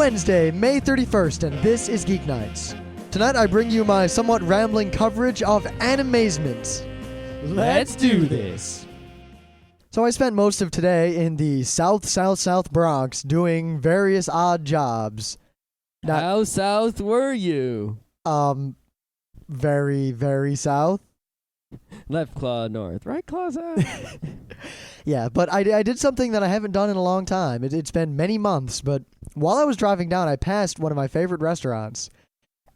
Wednesday, May 31st, and this is Geeknights. Tonight I bring you my somewhat rambling coverage of Animazement. Let's do this. So I spent most of today in the South Bronx doing various odd jobs. How south were you? Very, very south. Left claw north, right claw south. Yeah, but I did something that I haven't done in a long time. It's been many months, but while I was driving down, I passed one of my favorite restaurants,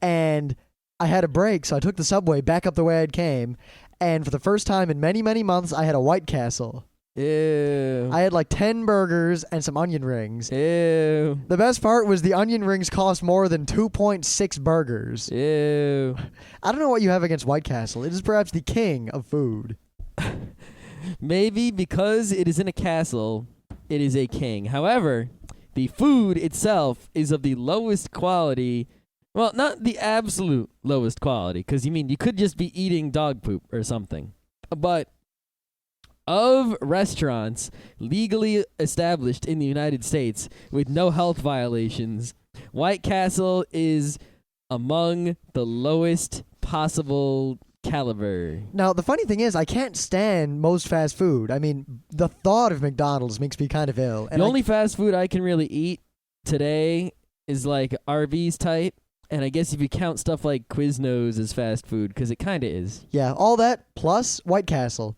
and I had a break, so I took the subway back up the way I'd came, and for the first time in many, many months, I had a White Castle. Ew. I had like 10 burgers and some onion rings. Ew. The best part was the onion rings cost more than 2.6 burgers. Ew. I don't know what you have against White Castle. It is perhaps the king of food. Maybe because it is in a castle, it is a king. However, the food itself is of the lowest quality. Well, not the absolute lowest quality, because you could just be eating dog poop or something. But of restaurants legally established in the United States with no health violations, White Castle is among the lowest possible caliber. Now, the funny thing is, I can't stand most fast food. I mean, the thought of McDonald's makes me kind of ill. The only fast food I can really eat today is like Arby's type. And I guess if you count stuff like Quiznos as fast food, because it kind of is. Yeah, all that plus White Castle.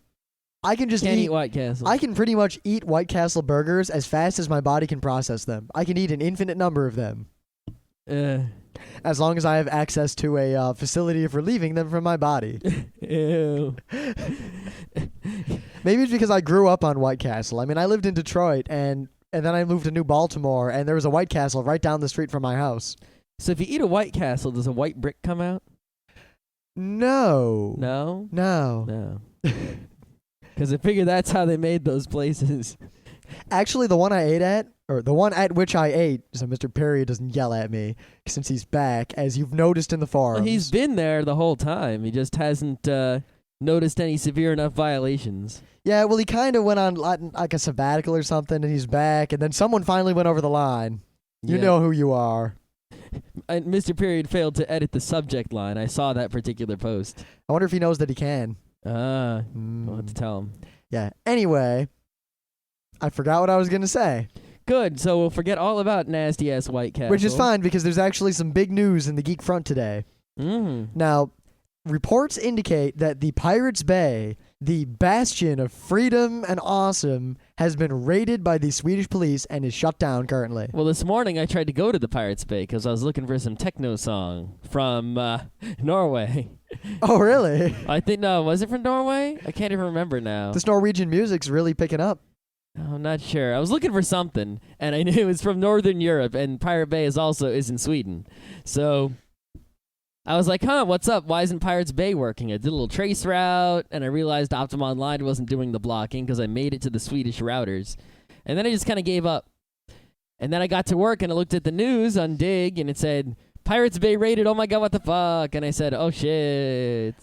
I can just Can't eat White Castle. I can pretty much eat White Castle burgers as fast as my body can process them. I can eat an infinite number of them. As long as I have access to a facility for relieving them from my body. Ew. Maybe it's because I grew up on White Castle. I mean, I lived in Detroit, and then I moved to New Baltimore, and there was a White Castle right down the street from my house. So if you eat a White Castle, does a white brick come out? No. No? No. No. Because I figure that's how they made those places. Actually, the one I ate at, or the one at which I ate, so Mr. Perry doesn't yell at me since he's back, as you've noticed in the forums. Well, he's been there the whole time. He just hasn't noticed any severe enough violations. Yeah, well, he kind of went on like a sabbatical or something, and he's back, and then someone finally went over the line. You know who you are. And Mr. Period failed to edit the subject line. I saw that particular post. I wonder if he knows that he can. I'll have to tell him. Yeah. Anyway, I forgot what I was going to say. Good. So we'll forget all about nasty-ass White Castle. Which is fine, because there's actually some big news in the Geek Front today. Now, reports indicate that the Pirates Bay, the bastion of freedom and awesome, has been raided by the Swedish police and is shut down currently. Well, this morning I tried to go to the Pirates Bay because I was looking for some techno song from Norway. Oh, really? I think, no, was it from Norway? I can't even remember now. This Norwegian music's really picking up. I'm not sure. I was looking for something, and I knew it was from Northern Europe, and Pirate Bay is in Sweden. So I was like, what's up? Why isn't Pirates Bay working? I did a little trace route, and I realized Optima Online wasn't doing the blocking because I made it to the Swedish routers. And then I just kind of gave up. And then I got to work, and I looked at the news on Dig, and it said, Pirates Bay raided, oh my god, what the fuck? And I said, oh shit.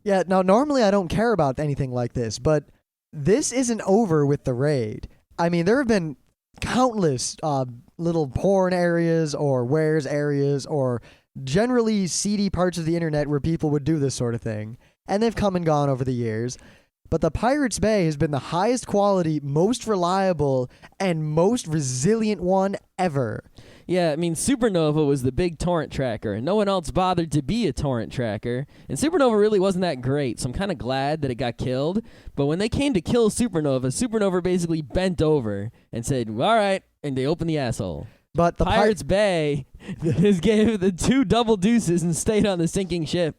Yeah, now normally I don't care about anything like this, but this isn't over with the raid. I mean, there have been countless little porn areas or wares areas or generally seedy parts of the internet where people would do this sort of thing. And they've come and gone over the years. But the Pirates Bay has been the highest quality, most reliable, and most resilient one ever. Yeah, I mean, Supernova was the big torrent tracker, and no one else bothered to be a torrent tracker. And Supernova really wasn't that great, so I'm kind of glad that it got killed. But when they came to kill Supernova, Supernova basically bent over and said, all right, and they opened the asshole. But the Pirates Bay just gave the 2 double deuces and stayed on the sinking ship.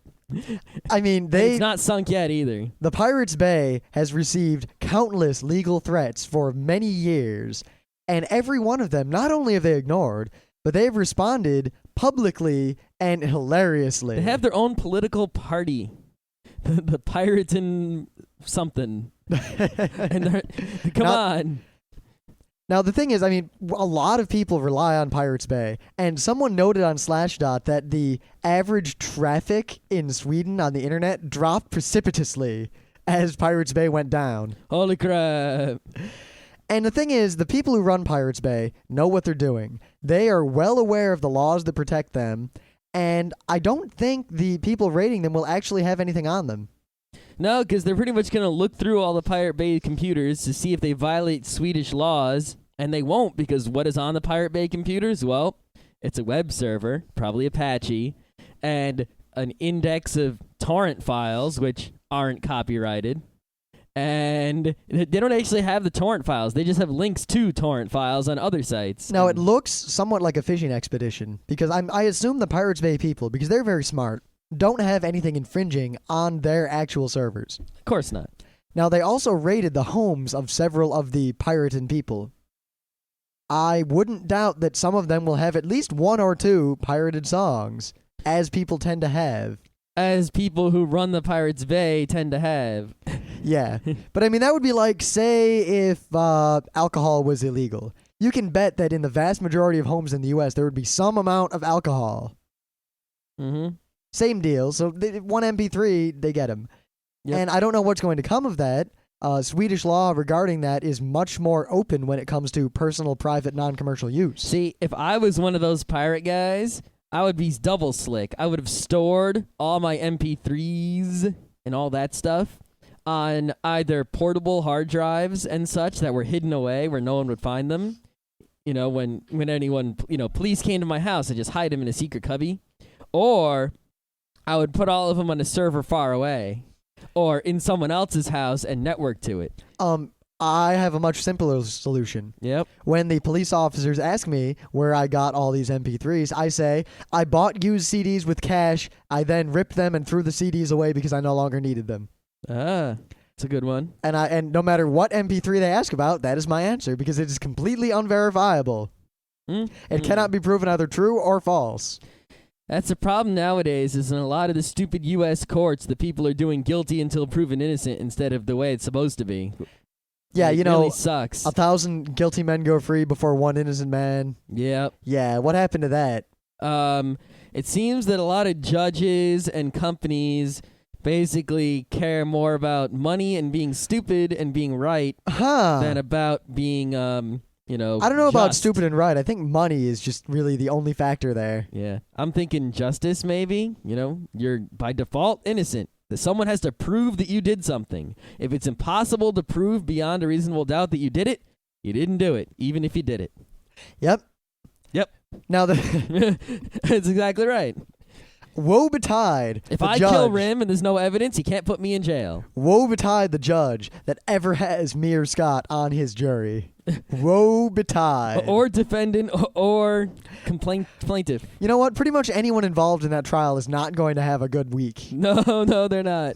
I mean, it's not sunk yet either. The Pirates Bay has received countless legal threats for many years, and every one of them, not only have they ignored, but they've responded publicly and hilariously. They have their own political party, the Pirates and something. And come on. Now, the thing is, I mean, a lot of people rely on Pirates Bay, and someone noted on Slashdot that the average traffic in Sweden on the internet dropped precipitously as Pirates Bay went down. Holy crap. And the thing is, the people who run Pirates Bay know what they're doing. They are well aware of the laws that protect them, and I don't think the people raiding them will actually have anything on them. No, because they're pretty much going to look through all the Pirate Bay computers to see if they violate Swedish laws, and they won't, because what is on the Pirate Bay computers? Well, it's a web server, probably Apache, and an index of torrent files, which aren't copyrighted. And they don't actually have the torrent files. They just have links to torrent files on other sites. Now, it looks somewhat like a fishing expedition, because I assume the Pirates Bay people, because they're very smart, don't have anything infringing on their actual servers. Of course not. Now, they also raided the homes of several of the pirating people. I wouldn't doubt that some of them will have at least one or two pirated songs, as people tend to have. As people who run the Pirates Bay tend to have. Yeah. But I mean, that would be like, say, if alcohol was illegal. You can bet that in the vast majority of homes in the U.S., there would be some amount of alcohol. Mm-hmm. Same deal. So one MP3, they get them. Yep. And I don't know what's going to come of that. Swedish law regarding that is much more open when it comes to personal, private, non-commercial use. See, if I was one of those pirate guys, I would be double slick. I would have stored all my MP3s and all that stuff on either portable hard drives and such that were hidden away where no one would find them. You know, when anyone, police came to my house, I'd just hide them in a secret cubby. Or I would put all of them on a server far away or in someone else's house and network to it. I have a much simpler solution. Yep. When the police officers ask me where I got all these MP3s, I say, I bought used CDs with cash. I then ripped them and threw the CDs away because I no longer needed them. Ah, it's a good one. And no matter what MP3 they ask about, that is my answer because it is completely unverifiable. It cannot be proven either true or false. That's the problem nowadays is in a lot of the stupid U.S. courts, the people are doing guilty until proven innocent instead of the way it's supposed to be. Yeah, it really sucks. 1,000 guilty men go free before one innocent man. Yep. Yeah, what happened to that? It seems that a lot of judges and companies basically care more about money and being stupid and being right than about being, I don't know about stupid and right. I think money is just really the only factor there. Yeah. I'm thinking justice, maybe. You're by default innocent. That someone has to prove that you did something. If it's impossible to prove beyond a reasonable doubt that you did it, you didn't do it, even if you did it. Yep. Now That's exactly right. Woe betide if the I judge. kill Rim and there's no evidence, he can't put me in jail. Woe betide the judge that ever has me or Scott on his jury. Woe betide. Or defendant or plaintiff. You know what? Pretty much anyone involved in that trial is not going to have a good week. No, they're not.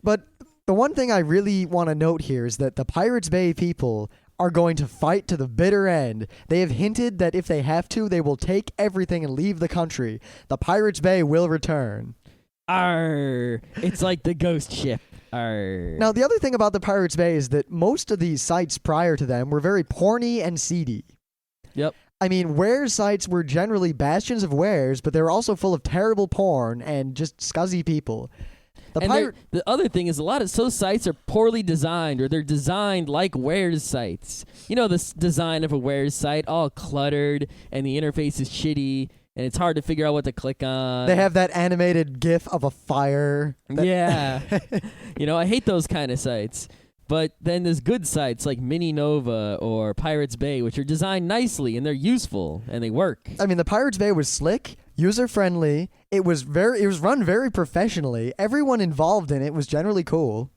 But the one thing I really want to note here is that the Pirates Bay people are going to fight to the bitter end. They have hinted that if they have to, they will take everything and leave the country. The Pirates Bay will return. Arr. It's like the ghost ship. Arr. Now, the other thing about the Pirates Bay is that most of these sites prior to them were very porny and seedy. Yep. I mean, wares sites were generally bastions of wares, but they were also full of terrible porn and just scuzzy people. The other thing is a lot of those sites are poorly designed, or they're designed like wares sites. You know, the design of a wares site, all cluttered, and the interface is shitty, and it's hard to figure out what to click on. They have that animated GIF of a fire. Yeah. I hate those kind of sites. But then there's good sites like Mini Nova or Pirates Bay, which are designed nicely, and they're useful, and they work. I mean, the Pirates Bay was slick, user-friendly. It was run very professionally. Everyone involved in it was generally cool.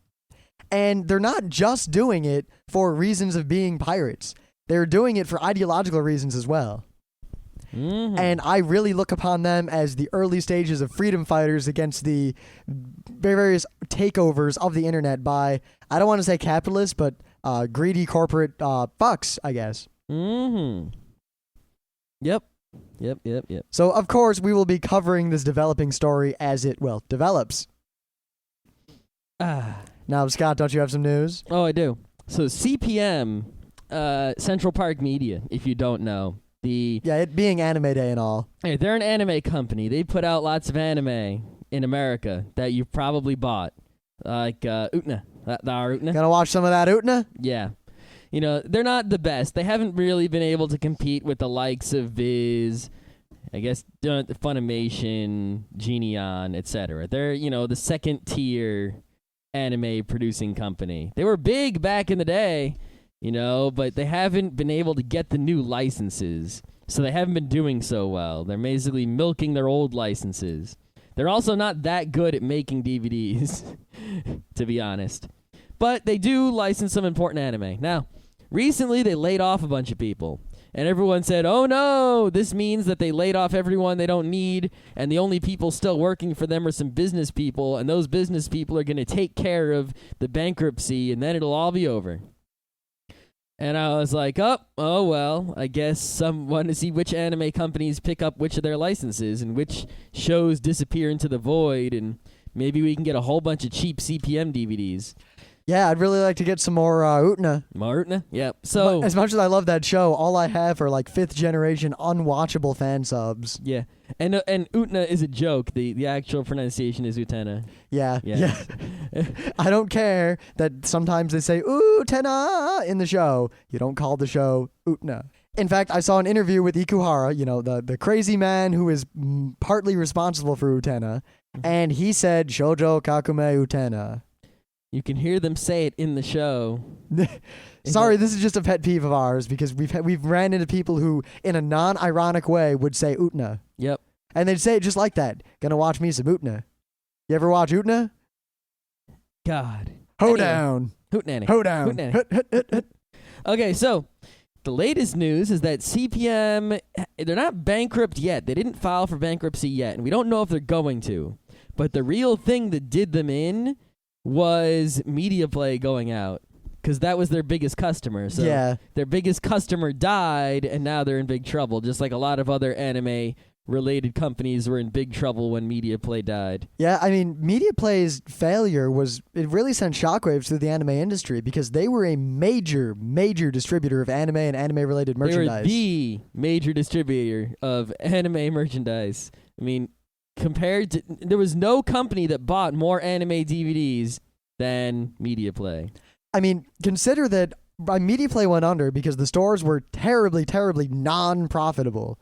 And they're not just doing it for reasons of being pirates. They're doing it for ideological reasons as well. Mm-hmm. And I really look upon them as the early stages of freedom fighters against the various takeovers of the internet by, I don't want to say capitalists, but greedy corporate fucks, I guess. Mm-hmm. Yep. So, of course, we will be covering this developing story as it, develops. Now, Scott, don't you have some news? Oh, I do. So, CPM, Central Park Media, if you don't know. It being Anime Day and all. Hey, they're an anime company. They put out lots of anime in America that you've probably bought. like Utna. The Utna. Gonna watch some of that Utna? Yeah. They're not the best. They haven't really been able to compete with the likes of Viz, I guess, Funimation, Geneon, etc. They're, the second tier anime producing company. They were big back in the day, but they haven't been able to get the new licenses. So they haven't been doing so well. They're basically milking their old licenses. They're also not that good at making DVDs, to be honest. But they do license some important anime. Now, recently they laid off a bunch of people. And everyone said, oh no, this means that they laid off everyone they don't need, and the only people still working for them are some business people, and those business people are going to take care of the bankruptcy, and then it'll all be over. And I was like, oh well, I guess someone to see which anime companies pick up which of their licenses and which shows disappear into the void, and maybe we can get a whole bunch of cheap CPM DVDs. Yeah, I'd really like to get some more Utna. More Utna? Yep. So, but as much as I love that show, all I have are like 5th generation unwatchable fan subs. Yeah. And Utna is a joke. The actual pronunciation is Utena. Yeah. I don't care that sometimes they say Utena in the show. You don't call the show Utna. In fact, I saw an interview with Ikuhara, the crazy man who is partly responsible for Utena, and he said Shoujo Kakume Utena. You can hear them say it in the show. Sorry, this is just a pet peeve of ours because we've ran into people who, in a non-ironic way, would say Utna. Yep. And they'd say it just like that. Gonna watch me some Utna. You ever watch Utna? God. Down. Hootenanny. Ho down. Okay, so the latest news is that CPM, they're not bankrupt yet. They didn't file for bankruptcy yet, and we don't know if they're going to. But the real thing that did them in was MediaPlay going out, because that was their biggest customer. So yeah. Their biggest customer died, and now they're in big trouble, just like a lot of other anime-related companies were in big trouble when MediaPlay died. Yeah, I mean, MediaPlay's failure it really sent shockwaves through the anime industry because they were a major, major distributor of anime and anime-related merchandise. They were the major distributor of anime merchandise. I mean, compared to, there was no company that bought more anime DVDs than MediaPlay. I mean, consider that MediaPlay went under because the stores were terribly, terribly non-profitable.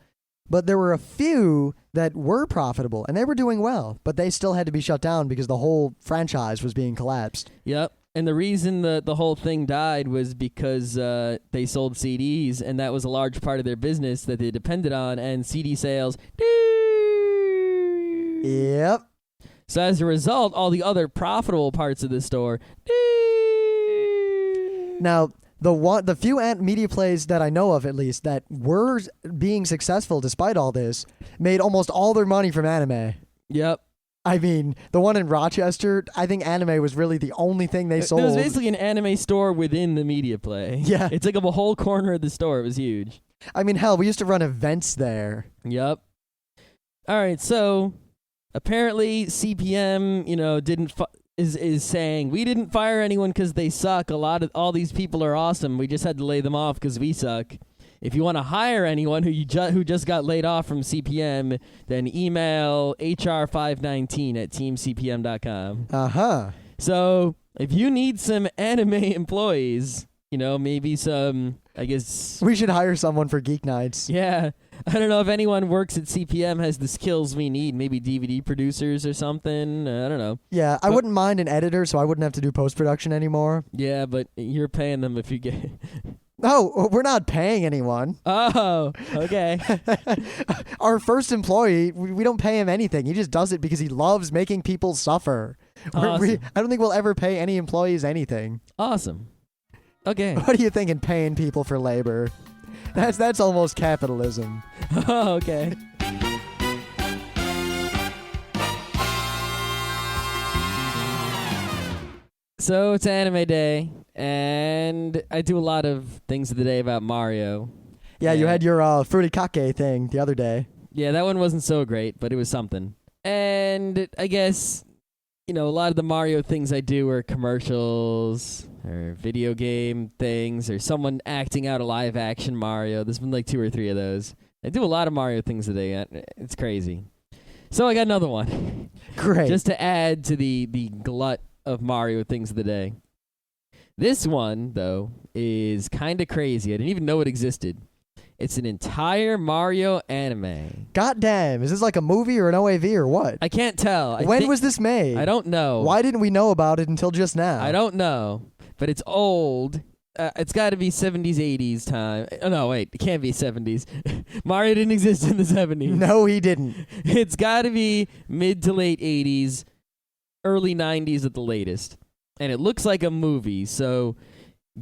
But there were a few that were profitable, and they were doing well, but they still had to be shut down because the whole franchise was being collapsed. Yep. And the reason the whole thing died was because they sold CDs, and that was a large part of their business that they depended on, and CD sales. Yep. So as a result, all the other profitable parts of the store. Now, the few media plays that I know of, at least, that were being successful despite all this, made almost all their money from anime. Yep. I mean, the one in Rochester, I think anime was really the only thing they sold. It was basically an anime store within the media play. Yeah. It took up a whole corner of the store. It was huge. I mean, hell, we used to run events there. Yep. All right, so apparently CPM, is saying we didn't fire anyone because they suck. All these people are awesome. We just had to lay them off because we suck. If you want to hire anyone who just got laid off from CPM, then email hr519@teamcpm.com. Uh-huh. So if you need some anime employees, maybe some, I guess. We should hire someone for Geeknights. Yeah. I don't know if anyone works at CPM has the skills we need. Maybe DVD producers or something. I don't know. Yeah, I wouldn't mind an editor, so I wouldn't have to do post-production anymore. Yeah, but you're paying them if you get... No, we're not paying anyone. Oh, okay. Our first employee, we don't pay him anything. He just does it because he loves making people suffer. Awesome. I don't think we'll ever pay any employees anything. Awesome. Okay. What are you thinking, paying people for labor? That's almost capitalism. Oh, okay. So it's Anime Day, and I do a lot of things of the day about Mario. Yeah, you had your furikake thing the other day. Yeah, that one wasn't so great, but it was something. And I guess, a lot of the Mario things I do are commercials or video game things or someone acting out a live action Mario. There's been like 2 or 3 of those. I do a lot of Mario things today. It's crazy. So I got another one. Great. Just to add to the glut of Mario things of the day. This one, though, is kind of crazy. I didn't even know it existed. It's an entire Mario anime. God damn, is this like a movie or an OAV or what? I can't tell. When was this made? I don't know. Why didn't we know about it until just now? I don't know, but it's old. It's got to be 70s, 80s time. Oh, no, wait. It can't be 70s. Mario didn't exist in the 70s. No, he didn't. It's got to be mid to late 80s, early 90s at the latest. And it looks like a movie, so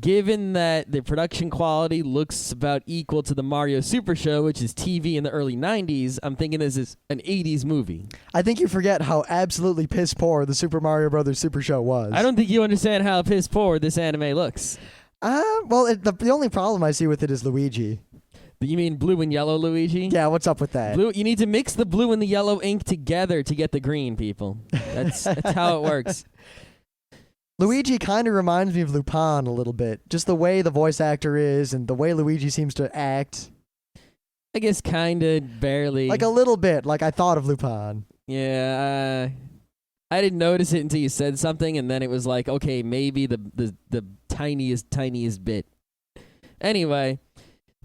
given that the production quality looks about equal to the Mario Super Show, which is TV in the early 90s, I'm thinking this is an 80s movie. I think you forget how absolutely piss poor the Super Mario Brothers Super Show was. I don't think you understand how piss poor this anime looks. Well, the only problem I see with it is Luigi. You mean blue and yellow Luigi? Yeah, what's up with that? Blue. You need to mix the blue and the yellow ink together to get the green, people. That's how it works. Luigi kind of reminds me of Lupin a little bit. Just the way the voice actor is and the way Luigi seems to act. I guess kind of, barely. Like a little bit, like I thought of Lupin. Yeah, I didn't notice it until you said something, and then it was like, okay, maybe the tiniest bit. Anyway,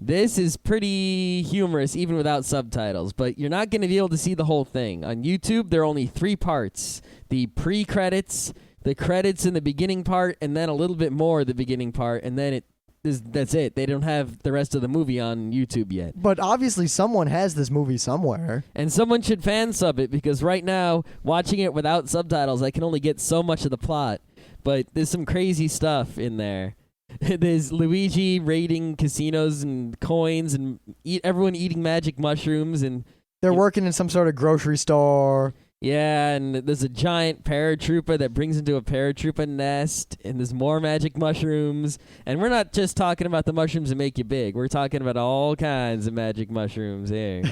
this is pretty humorous, even without subtitles, but you're not going to be able to see the whole thing. On YouTube, there are only 3 parts. The pre-credits, the credits in the beginning part, and then a little bit more of the beginning part, and then that's it. They don't have the rest of the movie on YouTube yet. But obviously someone has this movie somewhere. And someone should fan sub it, because right now, watching it without subtitles, I can only get so much of the plot. But there's some crazy stuff in there. There's Luigi raiding casinos and coins, and everyone eating magic mushrooms, and They're working in some sort of grocery store. yeah, and there's a giant paratrooper that brings into a paratrooper nest, and there's more magic mushrooms. And we're not just talking about the mushrooms that make you big. We're talking about all kinds of magic mushrooms here.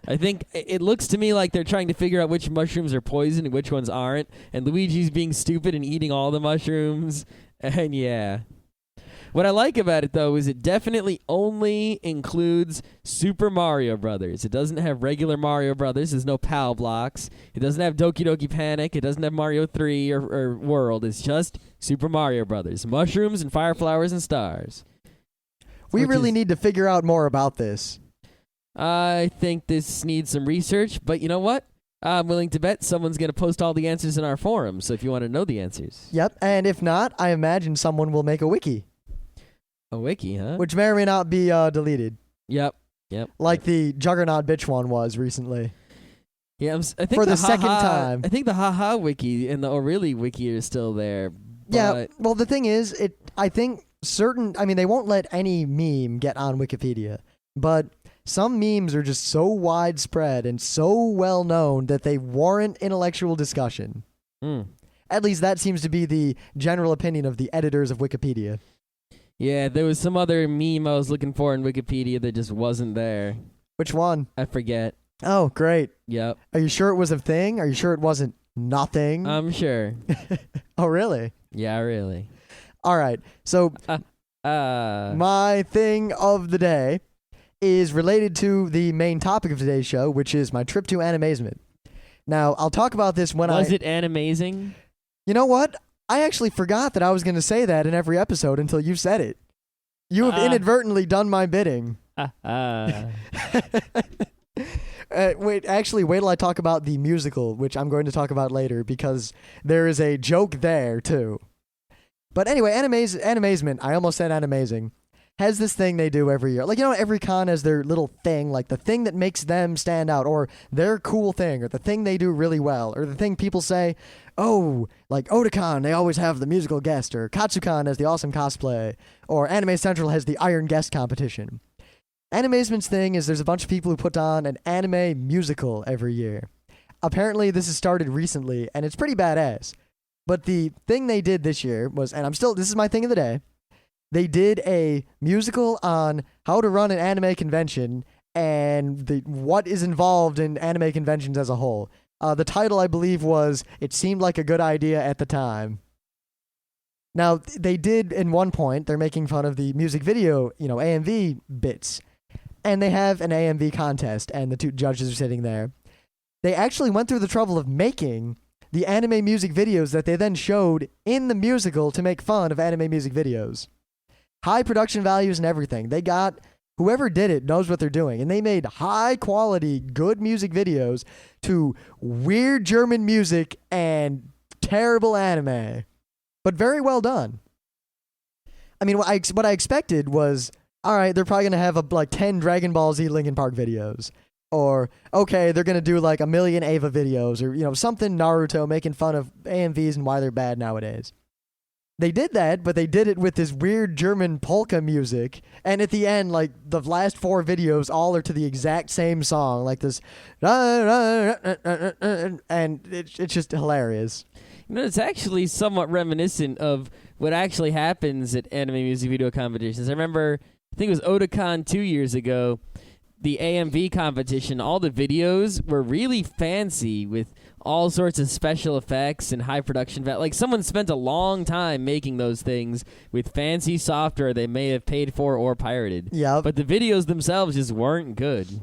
I think it looks to me like they're trying to figure out which mushrooms are poison and which ones aren't. And Luigi's being stupid and eating all the mushrooms. And yeah. What I like about it, though, is it definitely only includes Super Mario Brothers. It doesn't have regular Mario Brothers. There's no PAL blocks. It doesn't have Doki Doki Panic. It doesn't have Mario 3 or World. It's just Super Mario Brothers. Mushrooms and fire flowers and stars. We really need to figure out more about this. I think this needs some research, but you know what? I'm willing to bet someone's going to post all the answers in our forum, so if you want to know the answers. Yep, and if not, I imagine someone will make a wiki. A wiki, huh? Which may or may not be deleted. Yep. Like the Juggernaut bitch one was recently. Yeah, I think for the second time. I think the haha wiki and the O'Reilly wiki are still there. Yeah, well, the thing is, I think they won't let any meme get on Wikipedia, but some memes are just so widespread and so well known that they warrant intellectual discussion. At least that seems to be the general opinion of the editors of Wikipedia. Yeah, there was some other meme I was looking for in Wikipedia that just wasn't there. Which one? I forget. Oh, great. Yep. Are you sure it was a thing? Are you sure it wasn't nothing? I'm sure. Oh, really? Yeah, really. All right. So, my thing of the day is related to the main topic of today's show, which is my trip to Animazement. Now, I'll talk about this when Was it Animazing? You know what? I actually forgot that I was going to say that in every episode until you said it. You have inadvertently done my bidding. Wait till I talk about the musical, which I'm going to talk about later, because there is a joke there, too. But anyway, Animazement, I almost said Animazing, has this thing they do every year. Like, every con has their little thing, like the thing that makes them stand out, or their cool thing, or the thing they do really well, or the thing people say, oh, like Otakon, they always have the musical guest, or Katsucon has the awesome cosplay, or Anime Central has the Iron Guest competition. Animazement's thing is there's a bunch of people who put on an anime musical every year. Apparently, this has started recently, and it's pretty badass. But the thing they did this year was, and this is my thing of the day, they did a musical on how to run an anime convention and what is involved in anime conventions as a whole. The title, I believe, was It Seemed Like a Good Idea at the Time. Now, they did, in one point, they're making fun of the music video, AMV bits. And they have an AMV contest, and the 2 judges are sitting there. They actually went through the trouble of making the anime music videos that they then showed in the musical to make fun of anime music videos. High production values and everything. They got whoever did it knows what they're doing, and they made high quality, good music videos to weird German music and terrible anime, but very well done. I mean, what I expected was, all right, they're probably gonna have like 10 Dragon Ball Z Linkin Park videos, or okay, they're gonna do like a million Ava videos, or something Naruto making fun of AMVs and why they're bad nowadays. They did that, but they did it with this weird German polka music, and at the end, like the last 4 videos, all are to the exact same song, like this, and it's just hilarious. It's actually somewhat reminiscent of what actually happens at anime music video competitions. I remember, I think it was Otakon 2 years ago, the AMV competition, all the videos were really fancy with all sorts of special effects and high production value. Like someone spent a long time making those things with fancy software they may have paid for or pirated. Yep. But the videos themselves just weren't good.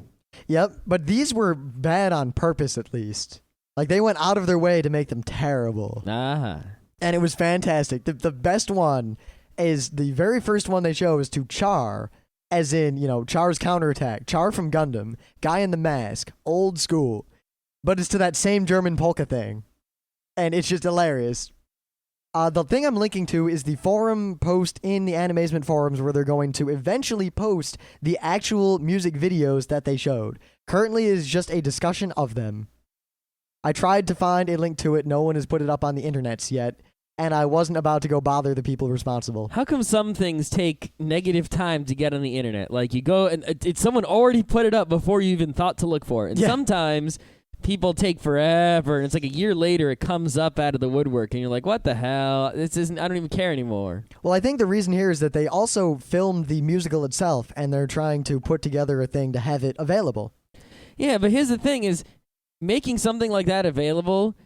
Yep, but these were bad on purpose at least. Like they went out of their way to make them terrible. Ah. And it was fantastic. The best one is the very first one they show is to Char, as in, Char's counterattack. Char from Gundam, guy in the mask, old school. But it's to that same German polka thing. And it's just hilarious. The thing I'm linking to is the forum post in the Animazement forums where they're going to eventually post the actual music videos that they showed. Currently it is just a discussion of them. I tried to find a link to it. No one has put it up on the internets yet. And I wasn't about to go bother the people responsible. How come some things take negative time to get on the internet? Like you go and someone already put it up before you even thought to look for it. And sometimes people take forever, and it's like a year later it comes up out of the woodwork, and you're like, what the hell? This isn't, I don't even care anymore. Well, I think the reason here is that they also filmed the musical itself, and they're trying to put together a thing to have it available. Yeah, but here's the thing is, making something like that available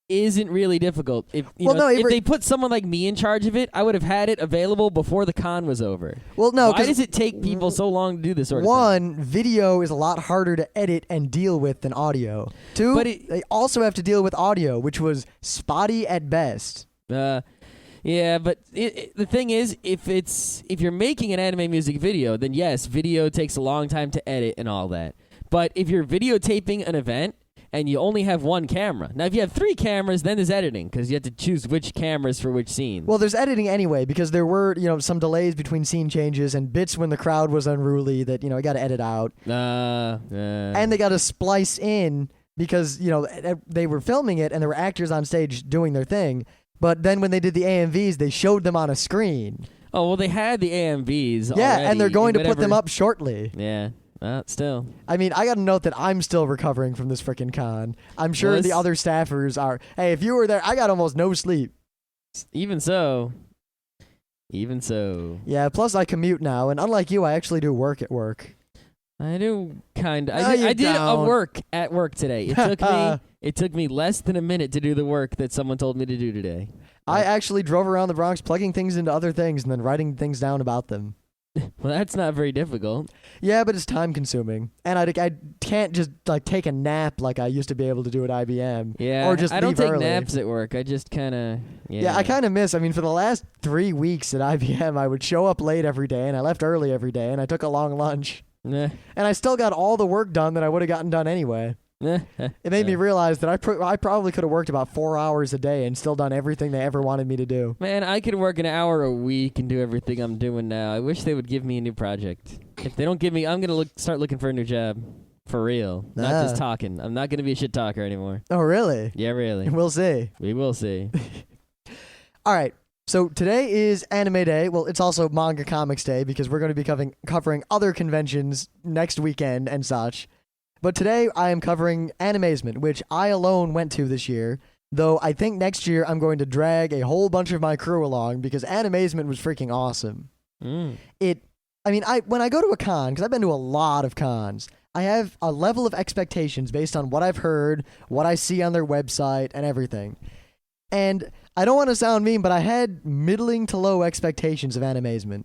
isn't really difficult. If they put someone like me in charge of it, I would have had it available before the con was over. Well, no, why does it take people so long to do this sort of thing? One, video is a lot harder to edit and deal with than audio. Two, they also have to deal with audio, which was spotty at best. Yeah, but the thing is, if you're making an anime music video, then yes, video takes a long time to edit and all that. But if you're videotaping an event, and you only have one camera. Now, if you have 3 cameras, then there's editing, because you have to choose which cameras for which scene. Well, there's editing anyway, because there were, some delays between scene changes and bits when the crowd was unruly that, I got to edit out. And they got to splice in, because, they were filming it, and there were actors on stage doing their thing. But then when they did the AMVs, they showed them on a screen. Oh, well, they had the AMVs Yeah, already, and they're going to put them up shortly. Yeah. Still. I mean, I got to note that I'm still recovering from this frickin' con. I'm sure the other staffers are. Hey, if you were there, I got almost no sleep. Even so. Yeah, plus I commute now, and unlike you, I actually do work at work. I do kind of. No, I did a work at work today. It took me less than a minute to do the work that someone told me to do today. I actually drove around the Bronx plugging things into other things and then writing things down about them. Well, that's not very difficult. Yeah, but it's time consuming, and I can't just take a nap like I used to be able to do at IBM. Yeah, or just I don't take early. naps at work. I just kind of Yeah, I kind of miss. I mean, for the last 3 weeks at IBM, I would show up late every day, and I left early every day, and I took a long lunch, and I still got all the work done that I would have gotten done anyway. It made me realize that I probably could have worked about 4 hours a day and still done everything they ever wanted me to do. Man, I could work an hour a week and do everything I'm doing now. I wish they would give me a new project. If they don't give me, I'm going to start looking for a new job. For real. Not just talking. I'm not going to be a shit talker anymore. Oh, really? Yeah, really. We'll see. We will see. All right. So today is Anime Day. Well, it's also Manga Comics Day because we're going to be covering other conventions next weekend and such. But today I am covering Animazement, which I alone went to this year, though I think next year I'm going to drag a whole bunch of my crew along because Animazement was freaking awesome. When I go to a con, because I've been to a lot of cons, I have a level of expectations based on what I've heard, what I see on their website, and everything. And I don't want to sound mean, but I had middling to low expectations of Animazement.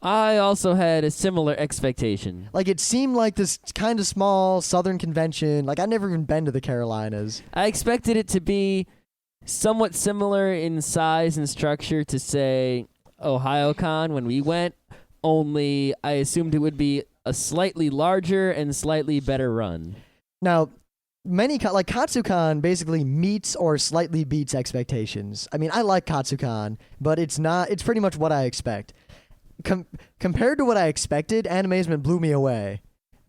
I also had a similar expectation. Like, it seemed like this kind of small Southern convention. Like, I'd never even been to the Carolinas. I expected it to be somewhat similar in size and structure to, say, OhioCon when we went, only I assumed it would be a slightly larger and slightly better run. Now, like Katsucon basically meets or slightly beats expectations. I mean, I like Katsucon, but it's pretty much what I expect. Compared to what I expected, Animazement blew me away,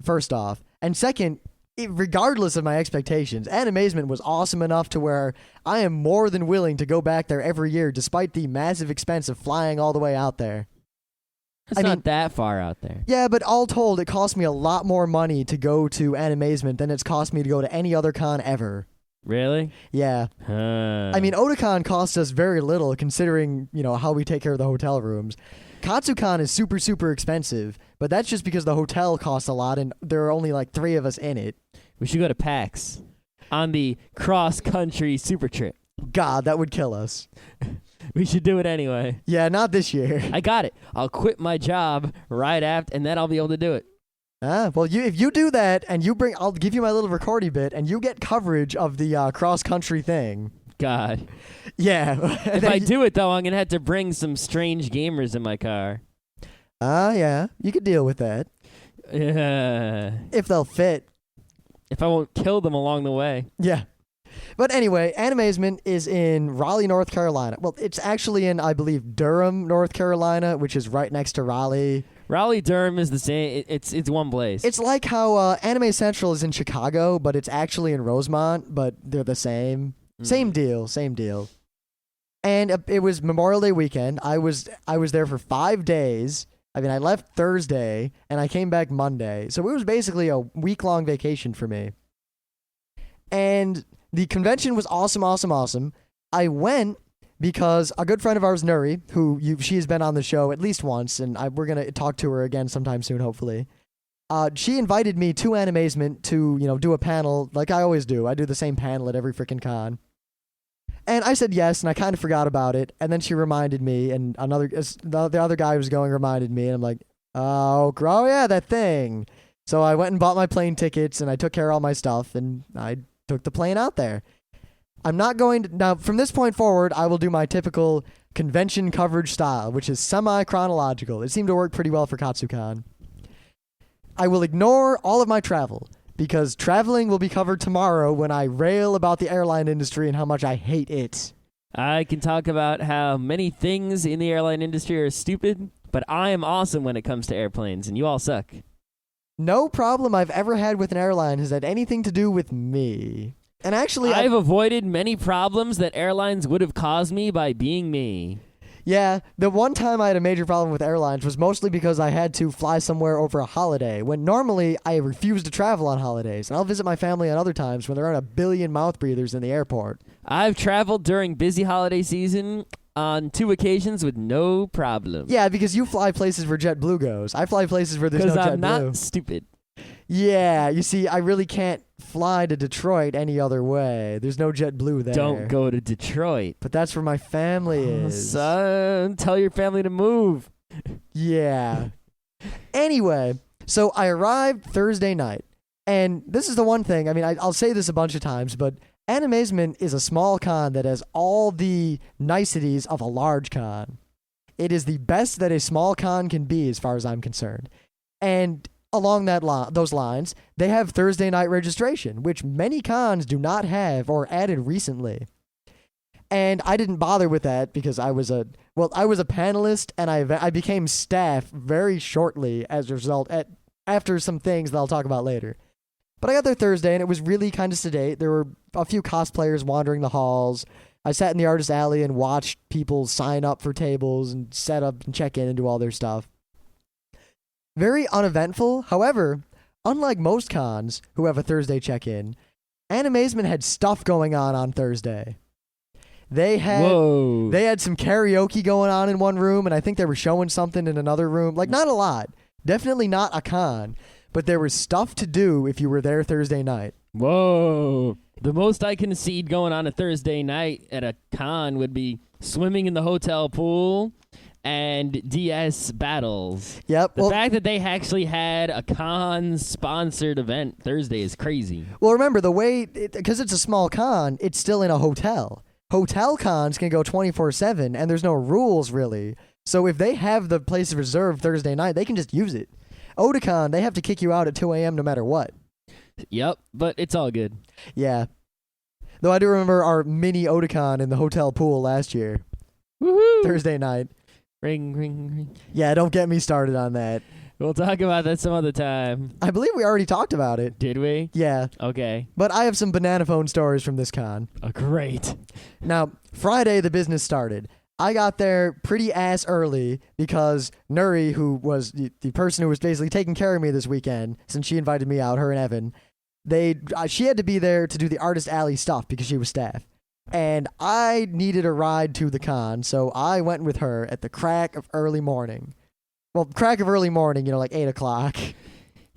first off. And second, regardless of my expectations, Animazement was awesome enough to where I am more than willing to go back there every year despite the massive expense of flying all the way out there. It's not that far out there. Yeah, but all told, it cost me a lot more money to go to Animazement than it's cost me to go to any other con ever. Really? Yeah. I mean, Otakon cost us very little considering, how we take care of the hotel rooms. Katsucon is super, super expensive, but that's just because the hotel costs a lot and there are only like 3 of us in it. We should go to PAX on the cross-country super trip. God, that would kill us. We should do it anyway. Yeah, not this year. I got it. I'll quit my job right after, and then I'll be able to do it. Well, if you do that and I'll give you my little recording bit and you get coverage of the cross-country thing. God. Yeah. If I do it, though, I'm going to have to bring some strange gamers in my car. Yeah. You could deal with that. Yeah. If they'll fit. If I won't kill them along the way. Yeah. But anyway, Animazement is in Raleigh, North Carolina. Well, it's actually in, I believe, Durham, North Carolina, which is right next to Raleigh. Raleigh-Durham is the same. It's one place. It's like how Anime Central is in Chicago, but it's actually in Rosemont, but they're the same. Same deal. And it was Memorial Day weekend. I was there for 5 days. I mean, I left Thursday, and I came back Monday. So it was basically a week-long vacation for me. And the convention was awesome. I went because a good friend of ours, Nuri, she has been on the show at least once, and we're going to talk to her again sometime soon, hopefully. She invited me to Animazement to, do a panel like I always do. I do the same panel at every freaking con. And I said yes, and I kind of forgot about it. And then she reminded me, and the other guy who was going reminded me, and I'm like, oh yeah, that thing. So I went and bought my plane tickets, and I took care of all my stuff, and I took the plane out there. I'm not going to... Now, from this point forward, I will do my typical convention coverage style, which is semi-chronological. It seemed to work pretty well for Katsucon. I will ignore all of my travel, because traveling will be covered tomorrow when I rail about the airline industry and how much I hate it. I can talk about how many things in the airline industry are stupid, but I am awesome when it comes to airplanes, and you all suck. No problem I've ever had with an airline has had anything to do with me. And actually, I've avoided many problems that airlines would have caused me by being me. Yeah, the one time I had a major problem with airlines was mostly because I had to fly somewhere over a holiday, when normally I refuse to travel on holidays, and I'll visit my family on other times when there aren't a billion mouth breathers in the airport. I've traveled during busy holiday season on 2 occasions with no problem. Yeah, because you fly places where JetBlue goes. I fly places where there's no JetBlue. Because I'm not stupid. Yeah, you see, I really can't fly to Detroit any other way. There's no JetBlue there. Don't go to Detroit. But that's where my family is. Son, tell your family to move. Yeah. Anyway, so I arrived Thursday night. And this is the one thing, I mean, I'll say this a bunch of times, but Animazement is a small con that has all the niceties of a large con. It is the best that a small con can be as far as I'm concerned. And along those lines, they have Thursday night registration, which many cons do not have or added recently. And I didn't bother with that because I was a panelist, and I became staff very shortly as a result after some things that I'll talk about later. But I got there Thursday, and it was really kind of sedate. There were a few cosplayers wandering the halls. I sat in the artist alley and watched people sign up for tables and set up and check in and do all their stuff. Very uneventful. However, unlike most cons who have a Thursday check-in, Animazement had stuff going on Thursday. They had some karaoke going on in one room, and I think they were showing something in another room. Like, not a lot. Definitely not a con. But there was stuff to do if you were there Thursday night. Whoa. The most I can see going on a Thursday night at a con would be swimming in the hotel pool and DS battles. Yep. The fact that they actually had a con-sponsored event Thursday is crazy. Well, remember, because it's a small con, it's still in a hotel. Hotel cons can go 24/7, and there's no rules, really. So if they have the place reserved Thursday night, they can just use it. Otakon, they have to kick you out at 2 a.m. no matter what. Yep, but it's all good. Yeah. Though I do remember our mini Otakon in the hotel pool last year. Woohoo! Thursday night. Ring, ring, ring. Yeah, don't get me started on that. We'll talk about that some other time. I believe we already talked about it. Did we? Yeah. Okay. But I have some banana phone stories from this con. Oh, great. Now, Friday, the business started. I got there pretty ass early because Nuri, who was the person who was basically taking care of me this weekend, since she invited me out, her and Evan, she had to be there to do the Artist Alley stuff because she was staff. And I needed a ride to the con, so I went with her at the crack of early morning. Well, crack of early morning, like 8 o'clock.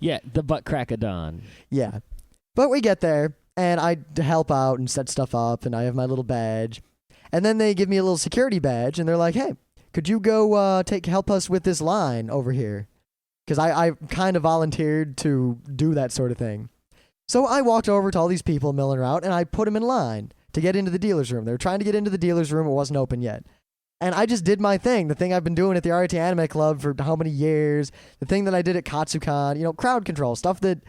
Yeah, the butt crack of dawn. Yeah. But we get there, and I help out and set stuff up, and I have my little badge. And then they give me a little security badge, and they're like, hey, could you go help us with this line over here? Because I kind of volunteered to do that sort of thing. So I walked over to all these people milling around, and I put them in line to get into the dealer's room. They were trying to get into the dealer's room. It wasn't open yet. And I just did my thing, the thing I've been doing at the RT Anime Club for how many years, the thing that I did at Katsucon, crowd control, stuff that,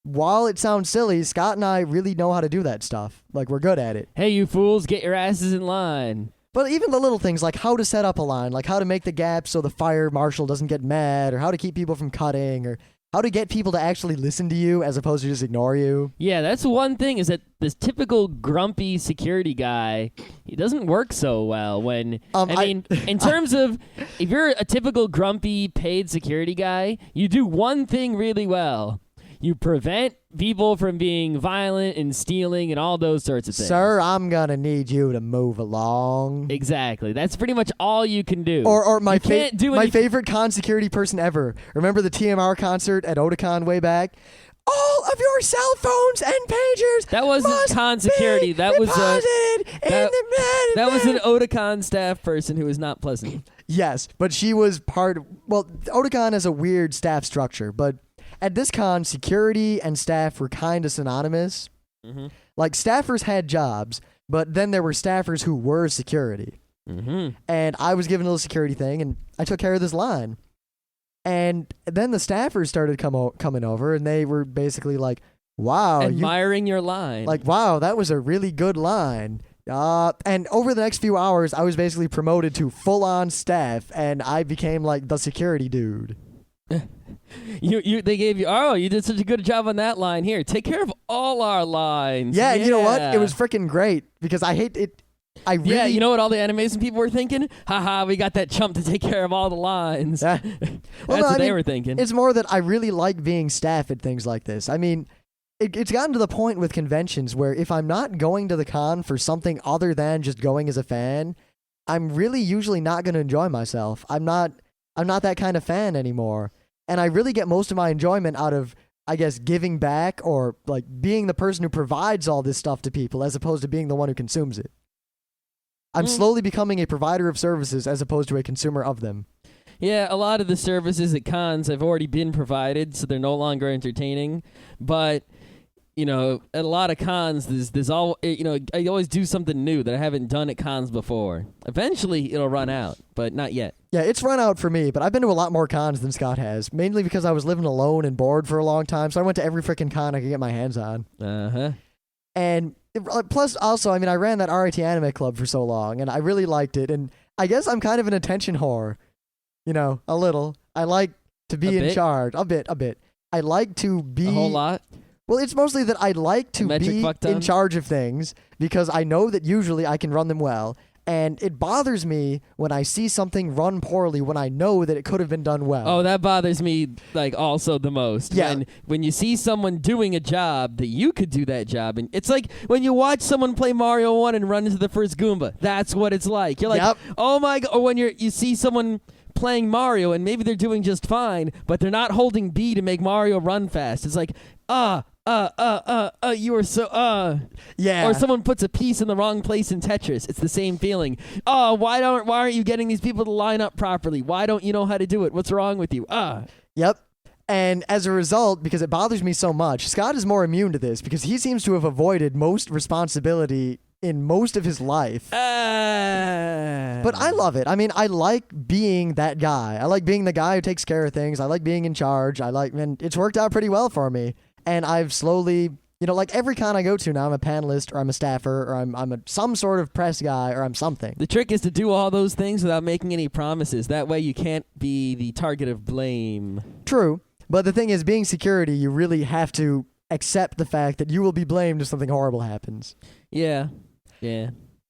while it sounds silly, Scott and I really know how to do that stuff. Like, we're good at it. Hey, you fools, get your asses in line. But even the little things, like how to set up a line, like how to make the gap so the fire marshal doesn't get mad, or how to keep people from cutting, or how to get people to actually listen to you as opposed to just ignore you. Yeah, that's one thing, is that this typical grumpy security guy, he doesn't work so well when, in terms of, if you're a typical grumpy paid security guy, you do one thing really well. You prevent people from being violent and stealing and all those sorts of things. Sir, I'm going to need you to move along. Exactly. That's pretty much all you can do. Or my my favorite con security person ever. Remember the TMR concert at Otakon way back? All of your cell phones and pagers. That wasn't con security. That was an Otakon staff person who was not pleasant. Yes, but she was Otakon has a weird staff structure, but at this con, security and staff were kind of synonymous. Mm-hmm. Like, staffers had jobs, but then there were staffers who were security. Mm-hmm. And I was given a little security thing, and I took care of this line. And then the staffers started coming over, and they were basically like, wow. Admiring your line. Like, wow, that was a really good line. And over the next few hours, I was basically promoted to full-on staff, and I became, like, the security dude. They gave you, you did such a good job on that line. Here, take care of all our lines. Yeah, you know what? It was freaking great because I hate it. Yeah, you know what all the Animazement people were thinking? Haha, we got that chump to take care of all the lines. Well, That's what they were thinking. It's more that I really like being staff at things like this. I mean, it's gotten to the point with conventions where if I'm not going to the con for something other than just going as a fan, I'm really usually not going to enjoy myself. I'm not that kind of fan anymore. And I really get most of my enjoyment out of, I guess, giving back or like being the person who provides all this stuff to people as opposed to being the one who consumes it. I'm slowly becoming a provider of services as opposed to a consumer of them. Yeah, a lot of the services at cons have already been provided, so they're no longer entertaining. But, at a lot of cons, there's all, I always do something new that I haven't done at cons before. Eventually, it'll run out, but not yet. Yeah, it's run out for me, but I've been to a lot more cons than Scott has, mainly because I was living alone and bored for a long time, so I went to every freaking con I could get my hands on. Uh-huh. And plus, also, I ran that RIT Anime Club for so long, and I really liked it, and I guess I'm kind of an attention whore. A little. I like to be in charge. A bit. I like to be... A whole lot? Well, it's mostly that I like to be in charge of things because I know that usually I can run them well. And it bothers me when I see something run poorly when I know that it could have been done well. Oh, that bothers me also the most. Yeah. When you see someone doing a job that you could do that job. And it's like when you watch someone play Mario 1 and run into the first Goomba. That's what it's like. You're like, yep. Oh my God. Or when you see someone playing Mario and maybe they're doing just fine, but they're not holding B to make Mario run fast. It's like, You are so, Yeah. Or someone puts a piece in the wrong place in Tetris. It's the same feeling. Oh, why aren't you getting these people to line up properly? Why don't you know how to do it? What's wrong with you? Yep. And as a result, because it bothers me so much, Scott is more immune to this because he seems to have avoided most responsibility in most of his life. But I love it. I mean, I like being that guy. I like being the guy who takes care of things. I like being in charge. And it's worked out pretty well for me. And I've slowly, like every con I go to now, I'm a panelist or I'm a staffer or I'm some sort of press guy or I'm something. The trick is to do all those things without making any promises. That way you can't be the target of blame. True. But the thing is, being security, you really have to accept the fact that you will be blamed if something horrible happens. Yeah.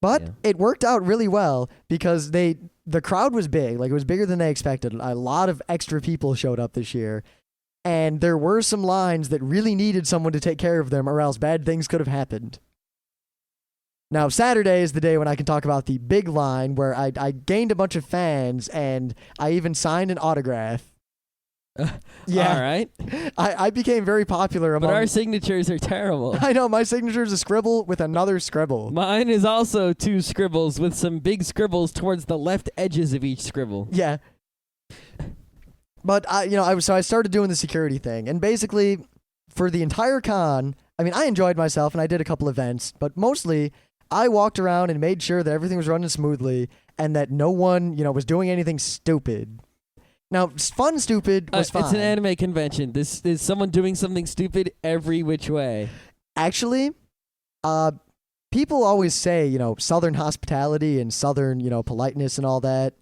But it worked out really well because the crowd was big. Like, it was bigger than they expected. A lot of extra people showed up this year. And there were some lines that really needed someone to take care of them or else bad things could have happened. Now, Saturday is the day when I can talk about the big line where I gained a bunch of fans and I even signed an autograph. Yeah. All right. I became very popular among... But our signatures are terrible. I know, my signature is a scribble with another scribble. Mine is also 2 scribbles with some big scribbles towards the left edges of each scribble. Yeah. But I started doing the security thing, and basically for the entire con, I mean, I enjoyed myself and I did a couple events, but mostly I walked around and made sure that everything was running smoothly and that no one, was doing anything stupid. Now, fun stupid was fine. It's an anime convention. This is someone doing something stupid every which way. Actually, people always say, Southern hospitality and Southern, politeness and all that,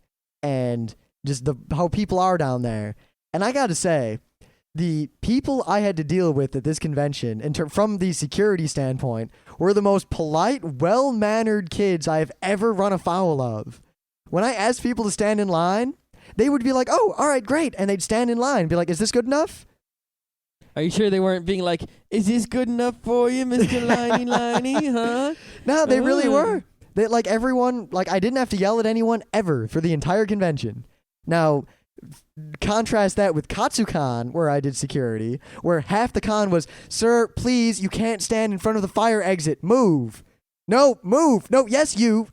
and just how people are down there. And I gotta say, the people I had to deal with at this convention, from the security standpoint, were the most polite, well-mannered kids I have ever run afoul of. When I asked people to stand in line, they would be like, oh, all right, great. And they'd stand in line and be like, is this good enough? Are you sure they weren't being like, is this good enough for you, Mr. Liney, huh? No, they really were. Everyone, I didn't have to yell at anyone ever for the entire convention. Now, contrast that with Katsucon, where I did security, where half the con was, sir, please, you can't stand in front of the fire exit. Move. No, move. No, yes, you.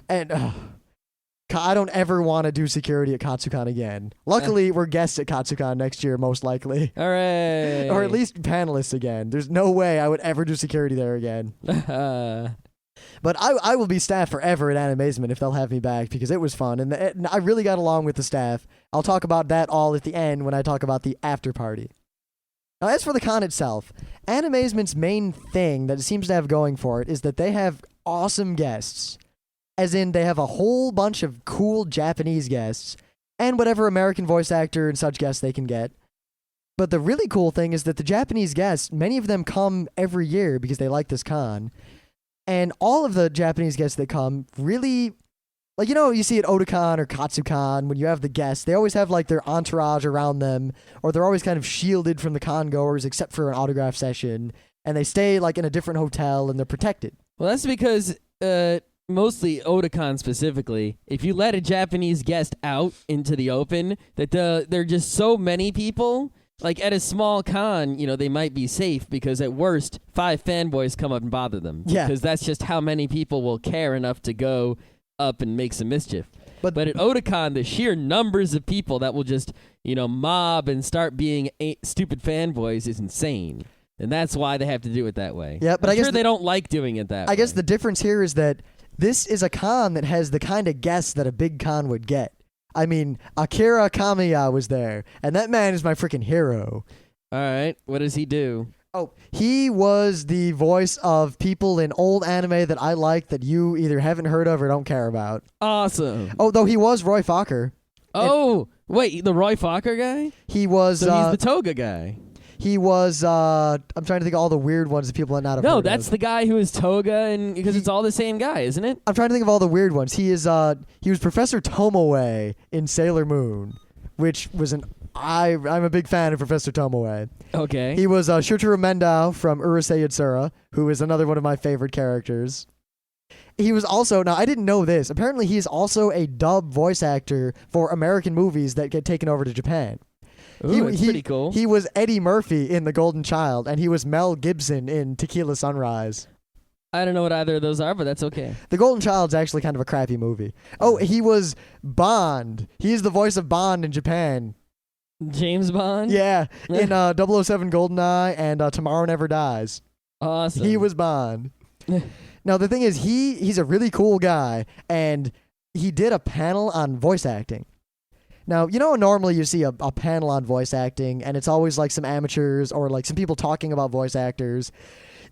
And I don't ever want to do security at Katsucon again. Luckily, we're guests at Katsucon next year, most likely. All right. Or at least panelists again. There's no way I would ever do security there again. But I will be staff forever at Animazement if they'll have me back because it was fun. And I really got along with the staff. I'll talk about that all at the end when I talk about the after party. Now, as for the con itself, Animazement's main thing that it seems to have going for it is that they have awesome guests. As in, they have a whole bunch of cool Japanese guests and whatever American voice actor and such guests they can get. But the really cool thing is that the Japanese guests, many of them come every year because they like this con. And all of the Japanese guests that come really, you see at Otakon or Katsucon, when you have the guests, they always have their entourage around them, or they're always kind of shielded from the con goers except for an autograph session, and they stay in a different hotel and they're protected. Well, that's because mostly Otakon specifically, if you let a Japanese guest out into the open, that there are just so many people. Like, at a small con, they might be safe because at worst, 5 fanboys come up and bother them. Yeah. Because that's just how many people will care enough to go up and make some mischief. But at Otakon, the sheer numbers of people that will just, mob and start being stupid fanboys is insane. And that's why they have to do it that way. Yeah, but I'm sure they don't like doing it that way. I guess the difference here is that this is a con that has the kind of guests that a big con would get. I mean, Akira Kamiya was there, and that man is my freaking hero. All right, what does he do? Oh, he was the voice of people in old anime that I like that you either haven't heard of or don't care about. Awesome. Oh, though he was Roy Fokker. Oh, wait, the Roy Fokker guy? He was... So he's the Toga guy. He was, I'm trying to think of all the weird ones that people have not heard of. No, that's the guy who is Toga, and because it's all the same guy, isn't it? I'm trying to think of all the weird ones. He was Professor Tomoe in Sailor Moon, which was I'm a big fan of Professor Tomoe. Okay. He was Shotaro Mendao from Urusei Yatsura, who is another one of my favorite characters. He was also, now I didn't know this, apparently he's also a dub voice actor for American movies that get taken over to Japan. Ooh, it's pretty cool. He was Eddie Murphy in The Golden Child, and he was Mel Gibson in Tequila Sunrise. I don't know what either of those are, but that's okay. The Golden Child's actually kind of a crappy movie. Oh, he was Bond. He's the voice of Bond in Japan. James Bond? Yeah, in 007 GoldenEye and Tomorrow Never Dies. Awesome. He was Bond. Now, the thing is, he's a really cool guy, and he did a panel on voice acting. Now, normally you see a panel on voice acting, and it's always like some amateurs or like some people talking about voice actors.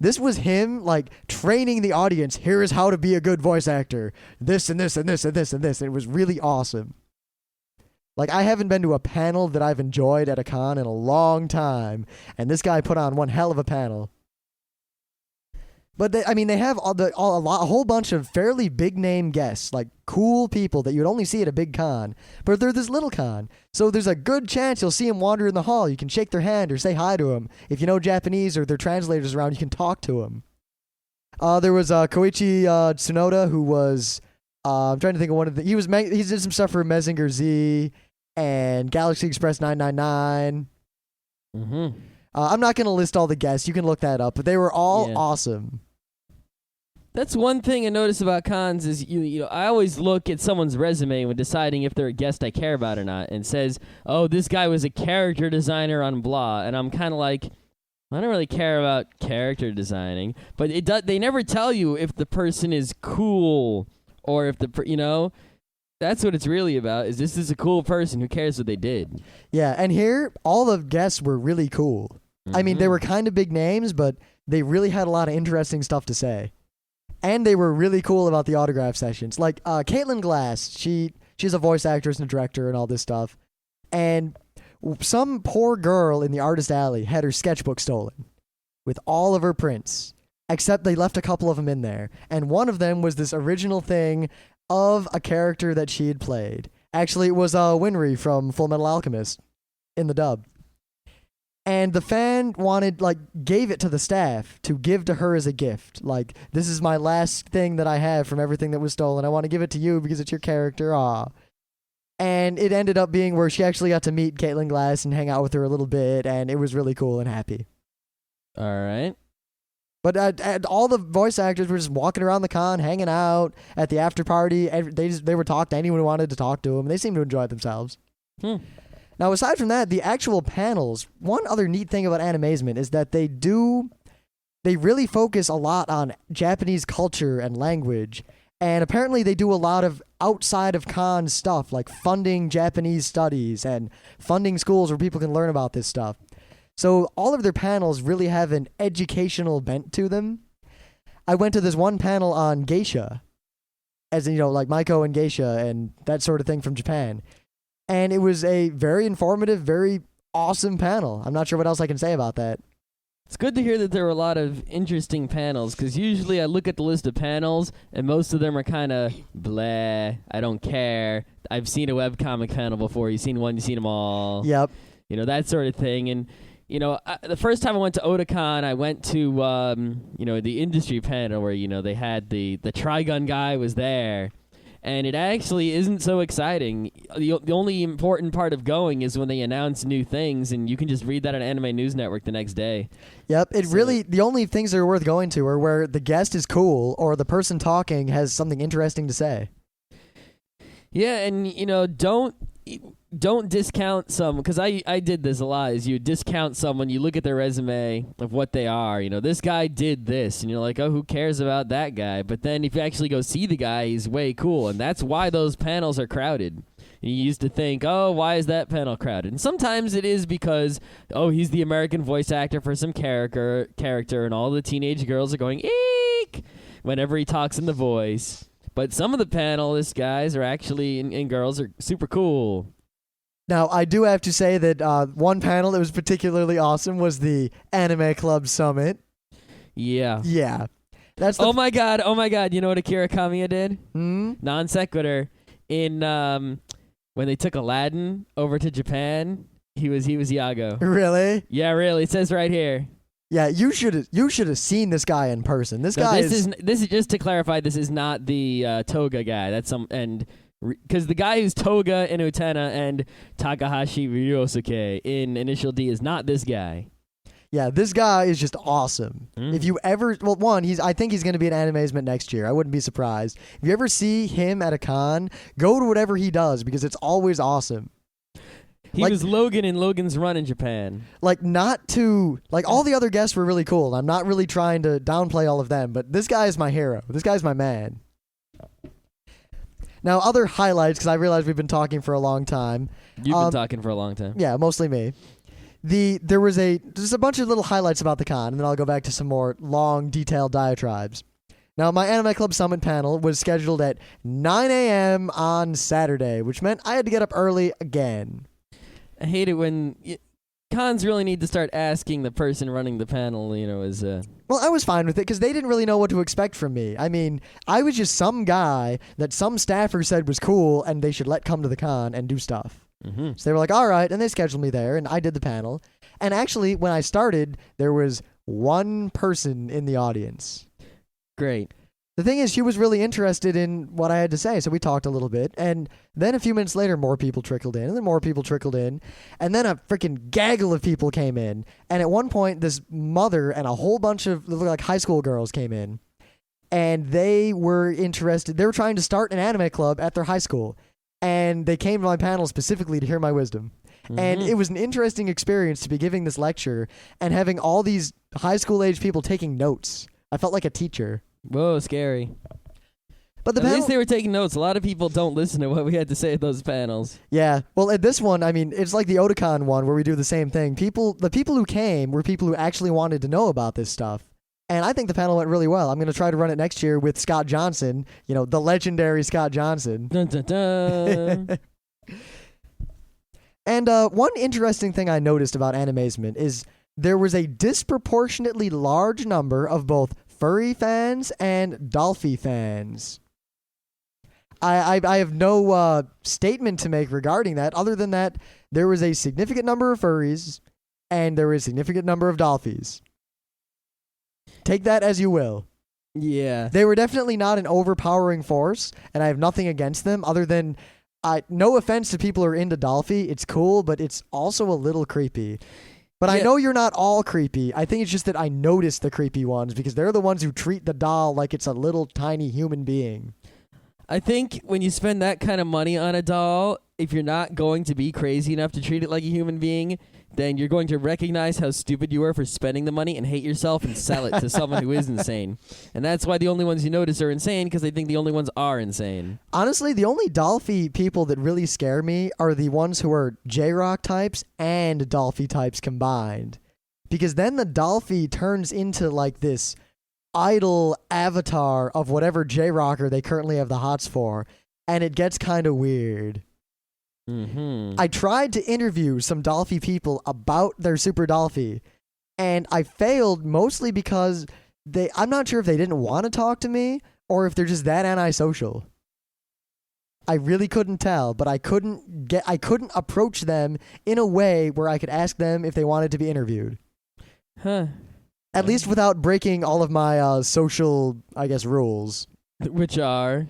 This was him, like, training the audience. Here is how to be a good voice actor. This and this and this and this and this. And it was really awesome. Like, I haven't been to a panel that I've enjoyed at a con in a long time, and this guy put on one hell of a panel. But they have a whole bunch of fairly big name guests, like cool people that you'd only see at a big con. But they're this little con, so there's a good chance you'll see them wander in the hall. You can shake their hand or say hi to them. If you know Japanese or their translators around, you can talk to them. There was Koichi Tsunoda, who was I'm trying to think of one of the. He did some stuff for Mazinger Z and Galaxy Express 999. Mm-hmm. I'm not going to list all the guests. You can look that up, but they were all awesome. That's one thing I notice about cons is I always look at someone's resume when deciding if they're a guest I care about or not, and says, "Oh, this guy was a character designer on blah," and I'm kind of like, I don't really care about character designing, but they never tell you if the person is cool or if that's what it's really about. Is this is a cool person? Who cares what they did? Yeah, and here all the guests were really cool. Mm-hmm. I mean, they were kind of big names, but they really had a lot of interesting stuff to say. And they were really cool about the autograph sessions. Like Caitlin Glass, she's a voice actress and a director and all this stuff. And some poor girl in the artist alley had her sketchbook stolen with all of her prints, except they left a couple of them in there. And one of them was this original thing of a character that she had played. Actually, it was Winry from Full Metal Alchemist in the dub. And the fan gave it to the staff to give to her as a gift. Like, this is my last thing that I have from everything that was stolen. I want to give it to you because it's your character. Aw. And it ended up being where she actually got to meet Caitlin Glass and hang out with her a little bit, and it was really cool and happy. All right. But all the voice actors were just walking around the con, hanging out at the after party. They were talking to anyone who wanted to talk to them. They seemed to enjoy themselves. Now, aside from that, the actual panels, one other neat thing about Animazement is that they really focus a lot on Japanese culture and language. And apparently they do a lot of outside of con stuff, like funding Japanese studies and funding schools where people can learn about this stuff. So all of their panels really have an educational bent to them. I went to this one panel on geisha, as in, like Maiko and geisha and that sort of thing from Japan. And it was a very informative, very awesome panel. I'm not sure what else I can say about that. It's good to hear that there were a lot of interesting panels, because usually I look at the list of panels, and most of them are kind of blah, I don't care. I've seen a webcomic panel before. You've seen one, you've seen them all. Yep. That sort of thing. And, the first time I went to Otakon, I went to, the industry panel where, they had the Trigun guy was there. And it actually isn't so exciting. The only important part of going is when they announce new things, and you can just read that on Anime News Network the next day. Yep, the only things that are worth going to are where the guest is cool or the person talking has something interesting to say. Yeah, and don't discount some, because I did this a lot, is you discount someone, you look at their resume of what they are, this guy did this, and you're like, oh, who cares about that guy? But then if you actually go see the guy, he's way cool, and that's why those panels are crowded. And you used to think, oh, why is that panel crowded? And sometimes it is because, oh, he's the American voice actor for some character, and all the teenage girls are going, eek, whenever he talks in the voice. But some of the panelist guys are actually, and girls are super cool. Now, I do have to say that one panel that was particularly awesome was the Anime Club Summit. Yeah. Yeah. Oh my god. You know what Akira Kamiya did? Non sequitur. In when they took Aladdin over to Japan, he was Iago. Really? Yeah, really. It says right here. Yeah, you should have seen this guy in person. This is just to clarify, this is not the Toga guy. That's and Because the guy who's Toga in Utena and Takahashi Ryosuke in Initial D is not this guy. Yeah, this guy is just awesome. If you ever, well, one, I think he's going to be at Animazement next year. I wouldn't be surprised. If you ever see him at a con, go to whatever he does because it's always awesome. He was Logan in Logan's Run in Japan. All the other guests were really cool. I'm not really trying to downplay all of them, but this guy is my hero. This guy's my man. Now, other highlights, because I realize we've been talking for a long time. You've been talking for a long time. Yeah, mostly me. There was just a bunch of little highlights about the con, and then I'll go back to some more long, detailed diatribes. Now, my Anime Club Summit panel was scheduled at 9 a.m. on Saturday, which meant I had to get up early again. I hate it when cons really need to start asking the person running the panel, Well, I was fine with it because they didn't really know what to expect from me. I mean, I was just some guy that some staffer said was cool and they should let come to the con and do stuff. Mm-hmm. So they were like, all right, and they scheduled me there, and I did the panel. And actually, when I started, there was one person in the audience. Great. The thing is, she was really interested in what I had to say, so we talked a little bit. And then a few minutes later, more people trickled in, and then more people trickled in. And then a freaking gaggle of people came in. And at one point, this mother and a whole bunch of high school girls came in. And they were interested. They were trying to start an anime club at their high school. And they came to my panel specifically to hear my wisdom. Mm-hmm. And it was an interesting experience to be giving this lecture and having all these high school age people taking notes. I felt like a teacher. Whoa, scary. But at least they were taking notes. A lot of people don't listen to what we had to say at those panels. Yeah. Well, at this one, I mean, it's like the Otakon one where we do the same thing. The people who came were people who actually wanted to know about this stuff. And I think the panel went really well. I'm going to try to run it next year with Scott Johnson, the legendary Scott Johnson. Dun, dun, dun. And one interesting thing I noticed about Animazement is there was a disproportionately large number of both furry fans and Dolphy fans. I have no statement to make regarding that, other than that there was a significant number of furries and there was a significant number of Dolphys. Take that as you will. Yeah. They were definitely not an overpowering force, and I have nothing against them other than, no offense to people who are into Dolphy, it's cool, but it's also a little creepy. But yeah. I know you're not all creepy. I think it's just that I notice the creepy ones because they're the ones who treat the doll like it's a little tiny human being. I think when you spend that kind of money on a doll, if you're not going to be crazy enough to treat it like a human being, then you're going to recognize how stupid you were for spending the money and hate yourself and sell it to someone who is insane. And that's why the only ones you notice are insane, because they think the only ones are insane. Honestly, the only Dolphy people that really scare me are the ones who are J-Rock types and Dolphy types combined. Because then the Dolphy turns into like this idol avatar of whatever J-Rocker they currently have the hots for, and it gets kind of weird. Mm-hmm. I tried to interview some Dolphy people about their Super Dolphy, and I failed mostly because I'm not sure if they didn't want to talk to me or if they're just that antisocial. I really couldn't tell, but I couldn't approach them in a way where I could ask them if they wanted to be interviewed. Huh. At least without breaking all of my social, I guess, rules. Which are?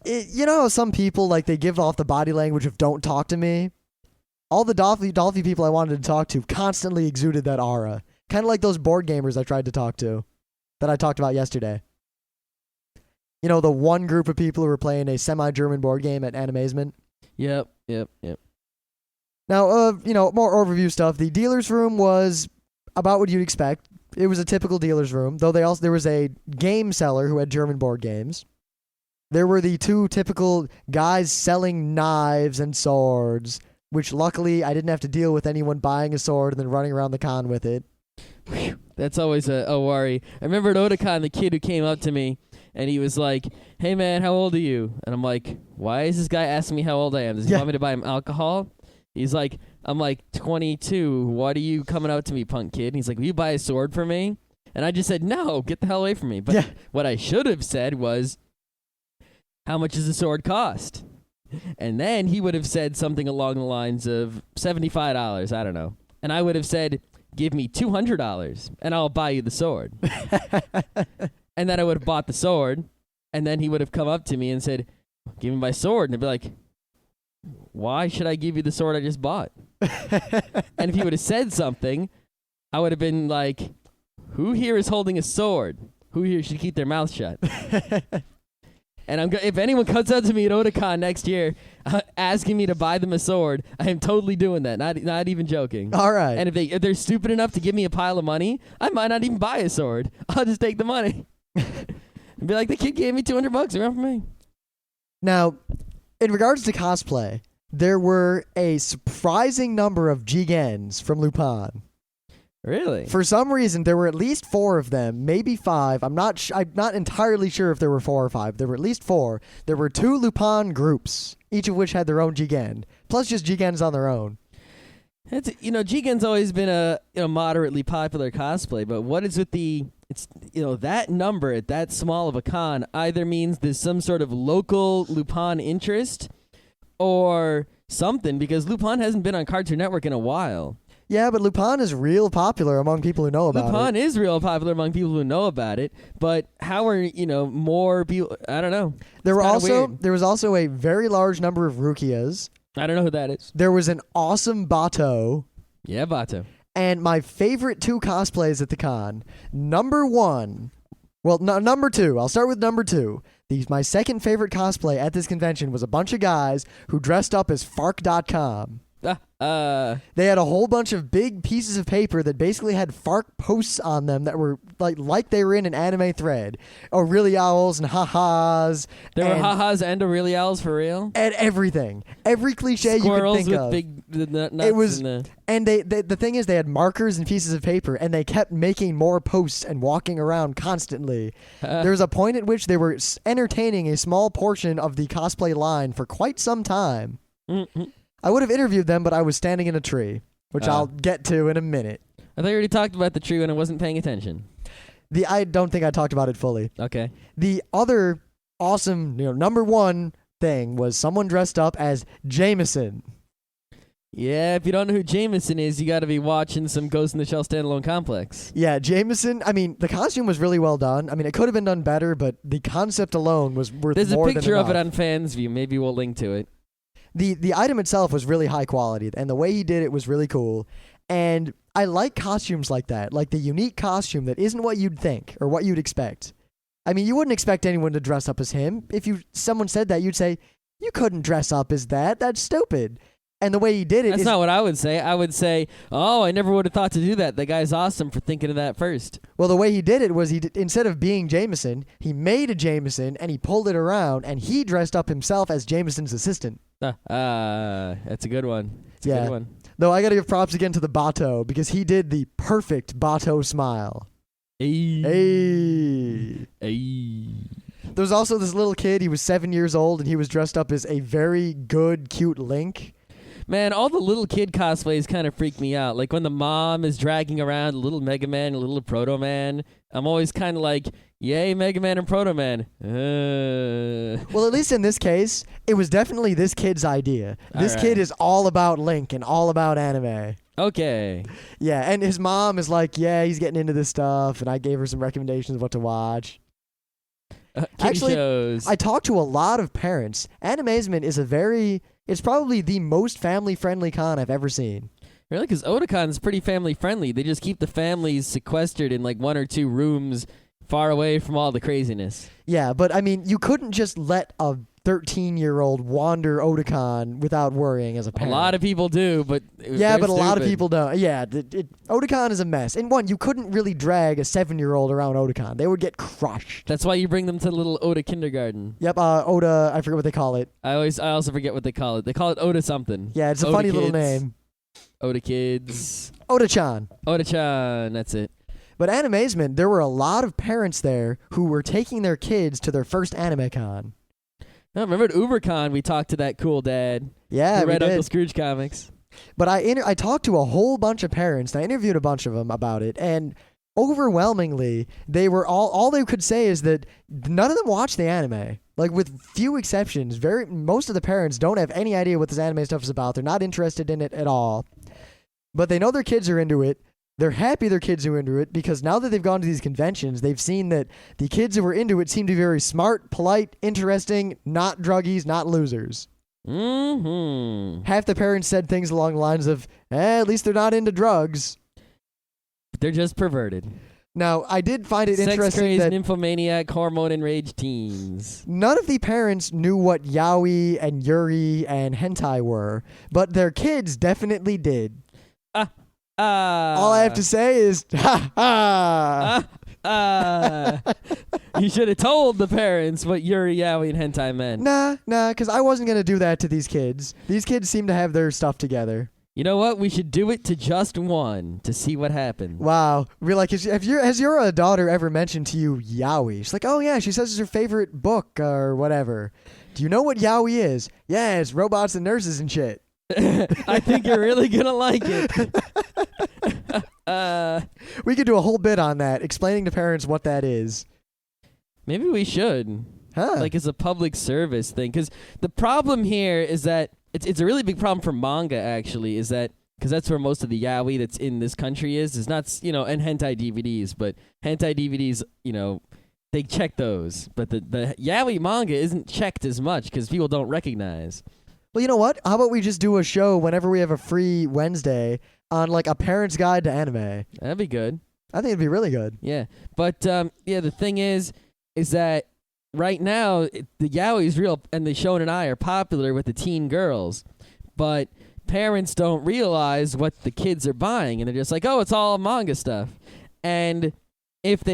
How some people, they give off the body language of don't talk to me? All the Dolphy people I wanted to talk to constantly exuded that aura. Kind of like those board gamers I tried to talk to that I talked about yesterday. The one group of people who were playing a semi-German board game at Animazement. Yep. Now, more overview stuff. The dealer's room was about what you'd expect. It was a typical dealer's room, though there was a game seller who had German board games. There were the two typical guys selling knives and swords, which luckily I didn't have to deal with anyone buying a sword and then running around the con with it. That's always a worry. I remember at Otakon, the kid who came up to me, and he was like, "Hey man, how old are you?" And I'm like, "Why is this guy asking me how old I am? Does he want me to buy him alcohol?" He's like, I'm like, 22. What are you coming out to me, punk kid? And he's like, will you buy a sword for me? And I just said, no, get the hell away from me. But what I should have said was, how much does a sword cost? And then he would have said something along the lines of $75. I don't know. And I would have said, give me $200 and I'll buy you the sword. And then I would have bought the sword. And then he would have come up to me and said, give me my sword. And they'd be like, why should I give you the sword I just bought? And if he would have said something, I would have been like, who here is holding a sword? Who here should keep their mouth shut? And if anyone comes up to me at Otakon next year asking me to buy them a sword, I am totally doing that. Not even joking. All right. And if they're stupid enough to give me a pile of money, I might not even buy a sword. I'll just take the money. And be like, the kid gave me $200. Around for me. Now, in regards to cosplay, there were a surprising number of Jigens from Lupin. Really? For some reason, there were at least 4 of them, maybe 5. I'm not entirely sure if there were 4 or 5. There were at least 4. There were 2 Lupin groups, each of which had their own Jigen, plus just Jigens on their own. Jigen's always been a moderately popular cosplay, but what is with that number at that small of a con either means there's some sort of local Lupin interest or something, because Lupin hasn't been on Cartoon Network in a while. Yeah, but Lupin is real popular among people who know about it. Lupin is real popular among people who know about it, but how are, more people? I don't know. There was also a very large number of Rukias. I don't know who that is. There was an awesome Bato. Yeah, Bato. And my favorite 2 cosplays at the con. Number 1. Well, number 2. I'll start with number 2. My second favorite cosplay at this convention was a bunch of guys who dressed up as Fark.com. They had a whole bunch of big pieces of paper that basically had Fark posts on them that were like they were in an anime thread. Really owls and ha-has. There were ha-has and really owls for real? And everything. Every cliche Squirrels you could think of. with big nuts. It was, and the thing is, they had markers and pieces of paper, and they kept making more posts and walking around constantly. There was a point at which they were entertaining a small portion of the cosplay line for quite some time. Mm-hmm. I would have interviewed them, but I was standing in a tree, which I'll get to in a minute. I thought you already talked about the tree when I wasn't paying attention. I don't think I talked about it fully. Okay. The other awesome, number 1 thing was someone dressed up as Jameson. Yeah, if you don't know who Jameson is, you got to be watching some Ghost in the Shell Standalone Complex. Yeah, Jameson, the costume was really well done. It could have been done better, but the concept alone was worth more than enough. There's a picture of it on Fans View. Maybe we'll link to it. The item itself was really high quality, and the way he did it was really cool. And I like costumes like that, like the unique costume that isn't what you'd think or what you'd expect. You wouldn't expect anyone to dress up as him. If someone said that, you'd say, you couldn't dress up as that. That's stupid. And the way he did it That's not what I would say. I would say, oh, I never would have thought to do that. The guy's awesome for thinking of that first. Well, the way he did it was instead of being Jameson, he made a Jameson, and he pulled it around, and he dressed up himself as Jameson's assistant. That's a good one. It's a good one. Though I got to give props again to the Bato, because he did the perfect Bato smile. Hey. There was also this little kid. He was 7 years old, and he was dressed up as a very good, cute Link. Man, all the little kid cosplays kind of freak me out. Like when the mom is dragging around a little Mega Man, a little Proto Man. I'm always kind of like, yay, Mega Man and Proto Man. Well, at least in this case, it was definitely this kid's idea. This kid is all about Link and all about anime. Okay. Yeah, and his mom is like, yeah, he's getting into this stuff, and I gave her some recommendations of what to watch. Actually, shows. I talked to a lot of parents. Animazement is it's probably the most family-friendly con I've ever seen. Really? Because Otacon's pretty family-friendly. They just keep the families sequestered in like 1 or 2 rooms far away from all the craziness. Yeah, but you couldn't just let a 13-year-old wander Otakon without worrying as a parent. A lot of people do, but yeah, but a lot of people don't. Yeah, Otakon is a mess. And you couldn't really drag a 7-year-old around Otakon. They would get crushed. That's why you bring them to the little Oda kindergarten. Yep, Oda, I forget what they call it. I also forget what they call it. They call it Oda something. Yeah, it's a funny little name. Oda Kids. Oda-chan. Oda-chan, that's it. But Animazement, there were a lot of parents there who were taking their kids to their first anime con. No, remember at UberCon we talked to that cool dad. Yeah, who read we did. Uncle Scrooge comics. But I talked to a whole bunch of parents, and I interviewed a bunch of them about it, and overwhelmingly, they were all they could say is that none of them watched the anime. Like, with few exceptions, most of the parents don't have any idea what this anime stuff is about. They're not interested in it at all. But they know their kids are into it. They're happy their kids are into it because now that they've gone to these conventions, they've seen that the kids who were into it seem to be very smart, polite, interesting, not druggies, not losers. Mm-hmm. Half the parents said things along the lines of, at least they're not into drugs. They're just perverted. Now, I did find it interesting Sex-crazed, that nymphomaniac, hormone-enraged teens. none of the parents knew what yaoi and yuri and hentai were, but their kids definitely did. All I have to say is, ha ha. You should have told the parents what yuri, yaoi, and hentai meant. Nah, because I wasn't going to do that to these kids. These kids seem to have their stuff together. You know what? We should do it to just one to see what happens. Wow. We're like, has your daughter ever mentioned to you yaoi? She's like, oh yeah, she says it's her favorite book or whatever. Do you know what yaoi is? Yeah, it's robots and nurses and shit. I think you're really going to like it. We could do a whole bit on that, explaining to parents what that is. Maybe we should. Huh. Like as a public service thing. Because the problem here is that it's a really big problem for manga, actually, is that because that's where most of the yaoi that's in this country is. It's not, and hentai DVDs, but hentai DVDs, they check those. But the yaoi manga isn't checked as much because people don't recognize. Well, you know what? How about we just do a show whenever we have a free Wednesday on like a parent's guide to anime? That'd be good. I think it'd be really good. Yeah. But, the thing is that right now, the yaoi is real, and the shonen ai are popular with the teen girls. But parents don't realize what the kids are buying, and they're just like, oh, it's all manga stuff. And if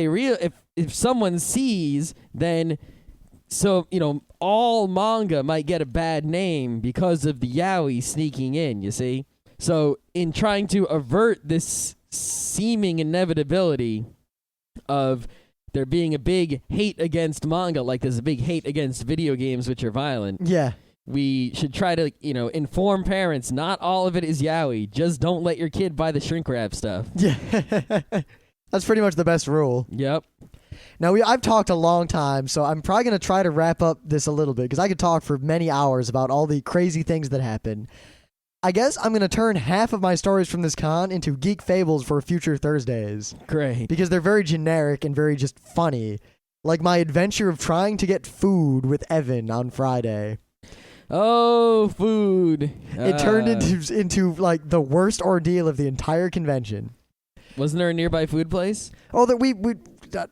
someone sees, then... So, all manga might get a bad name because of the yaoi sneaking in, you see? So, in trying to avert this seeming inevitability of there being a big hate against manga, like there's a big hate against video games which are violent, Yeah. we should try to, inform parents not all of it is yaoi. Just don't let your kid buy the shrink wrap stuff. Yeah. That's pretty much the best rule. Yep. Now, I've talked a long time, so I'm probably going to try to wrap up this a little bit because I could talk for many hours about all the crazy things that happen. I guess I'm going to turn half of my stories from this con into geek fables for future Thursdays. Great. Because they're very generic and very just funny. Like my adventure of trying to get food with Evan on Friday. Oh, food. It turned into like the worst ordeal of the entire convention. Wasn't there a nearby food place? Oh,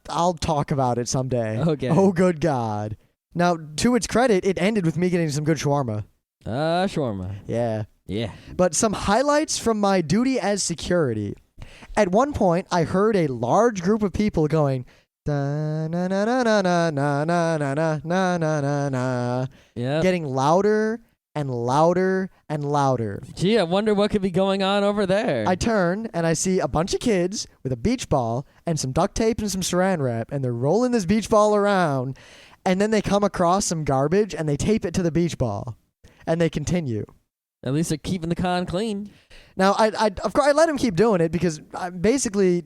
I'll talk about it someday. Okay. Oh, good God. Now, to its credit, it ended with me getting some good shawarma. Shawarma. Yeah. Yeah. But some highlights from my duty as security. At one point, I heard a large group of people going, da na na na na na na na na na na na, Yeah. getting louder and louder and louder. Gee, I wonder what could be going on over there. I turn and I see a bunch of kids with a beach ball and some duct tape and some saran wrap, and they're rolling this beach ball around, and then they come across some garbage and they tape it to the beach ball, and they continue. At least they're keeping the con clean. Now, of course, I let them keep doing it because basically,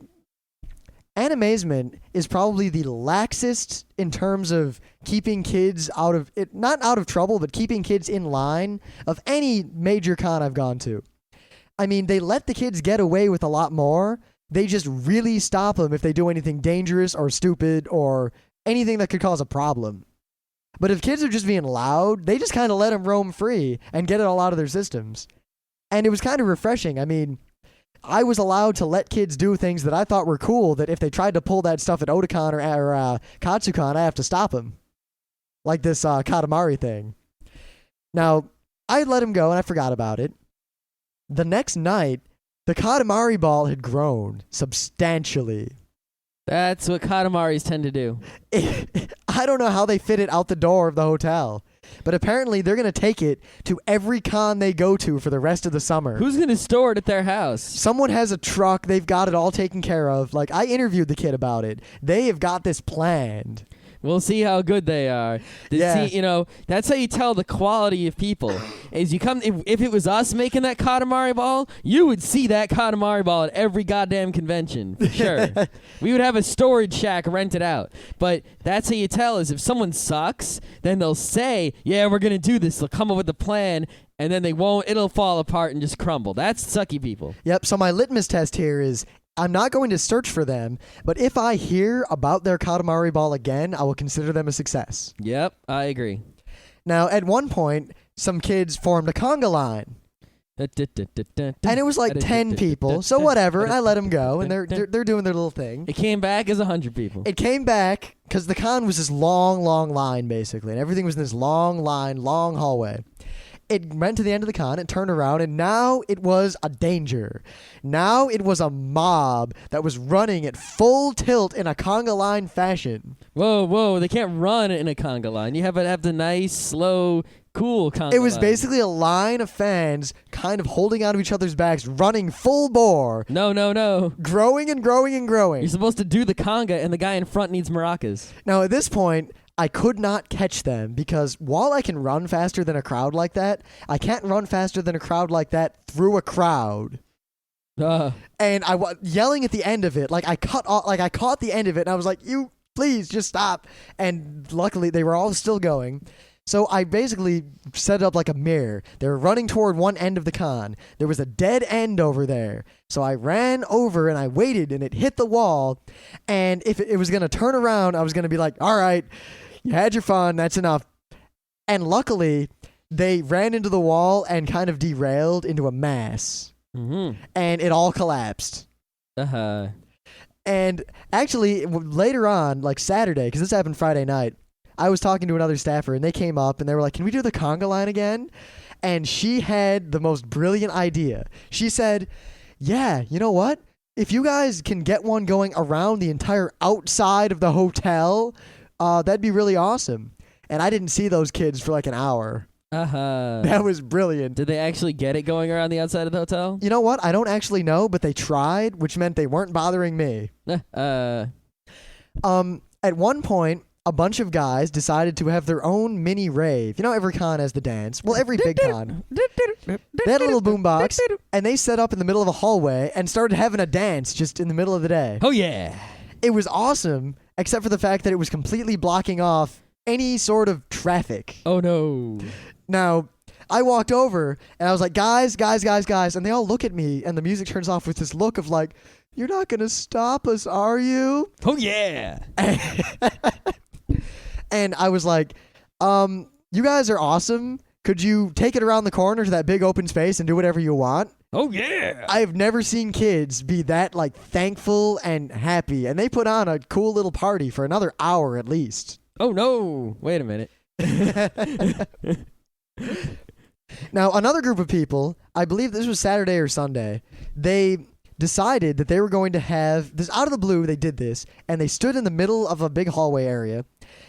Animazement is probably the laxest in terms of keeping kids out of it, not out of trouble, but keeping kids in line of any major con I've gone to. I mean, they let the kids get away with a lot more. They just really stop them if they do anything dangerous or stupid or anything that could cause a problem. But if kids are just being loud, they just kind of let them roam free and get it all out of their systems. And it was kind of refreshing. I mean, I was allowed to let kids do things that I thought were cool, that if they tried to pull that stuff at Otakon or Katsucon, I have to stop them. Like this Katamari thing. Now, I let him go and I forgot about it. The next night, the Katamari ball had grown substantially. That's what Katamaris tend to do. I don't know how they fit it out the door of the hotel. But apparently they're going to take it to every con they go to for the rest of the summer. Who's going to store it at their house? Someone has a truck. They've got it all taken care of. Like, I interviewed the kid about it. They have got this planned. We'll see how good they are. Yeah. See, that's how you tell the quality of people. Is you come if it was us making that Katamari ball, you would see that Katamari ball at every goddamn convention for sure. We would have a storage shack rented out. But that's how you tell is if someone sucks, then they'll say, "Yeah, we're gonna do this." They'll come up with a plan, and then they won't. It'll fall apart and just crumble. That's sucky people. Yep. So my litmus test here is I'm not going to search for them, but if I hear about their Katamari ball again, I will consider them a success. Yep, I agree. Now, at one point, some kids formed a conga line. And it was like 10 people, so whatever, and I let them go, and they're doing their little thing. It came back as 100 people. It came back because the con was this long, long line, basically, and everything was in this long line, long hallway. It went to the end of the con, it turned around, and now it was a danger. Now it was a mob that was running at full tilt in a conga line fashion. Whoa, they can't run in a conga line. You have to have the nice, slow, cool conga line. It was basically a line of fans kind of holding onto each other's backs, running full bore. No. Growing and growing and growing. You're supposed to do the conga, and the guy in front needs maracas. Now, at this point, I could not catch them because while I can run faster than a crowd like that, I can't run faster than a crowd like that through a crowd. And I was yelling at the end of it, I caught the end of it, and I was like, "You please just stop!" And luckily, they were all still going. So I basically set it up like a mirror. They were running toward one end of the con. There was a dead end over there. So I ran over and I waited, and it hit the wall. And if it was going to turn around, I was going to be like, "All right, you had your fun. That's enough." And luckily, they ran into the wall and kind of derailed into a mass. Mm-hmm. And it all collapsed. And actually, later on, like Saturday, because this happened Friday night, I was talking to another staffer, and they came up, and they were like, "Can we do the conga line again?" And she had the most brilliant idea. She said, "Yeah, you know what? If you guys can get one going around the entire outside of the hotel, that'd be really awesome." And I didn't see those kids for like an hour. That was brilliant. Did they actually get it going around the outside of the hotel? You know what? I don't actually know, but they tried, which meant they weren't bothering me. At one point, a bunch of guys decided to have their own mini rave. You know, every con has the dance. Well, every big con. They had a little boombox, and they set up in the middle of a hallway and started having a dance just in the middle of the day. Oh, yeah. It was awesome, except for the fact that it was completely blocking off any sort of traffic. Oh, no. Now, I walked over, and I was like, guys, and they all look at me, and the music turns off with this look of like, "You're not going to stop us, are you?" Oh, yeah. And I was like, "You guys are awesome. Could you take it around the corner to that big open space and do whatever you want?" Oh, yeah. I have never seen kids be that thankful and happy, and they put on a cool little party for another hour at least. Oh, no. Wait a minute. Now, another group of people, I believe this was Saturday or Sunday, they decided that they were going to have this out of the blue. They did this, and they stood in the middle of a big hallway area,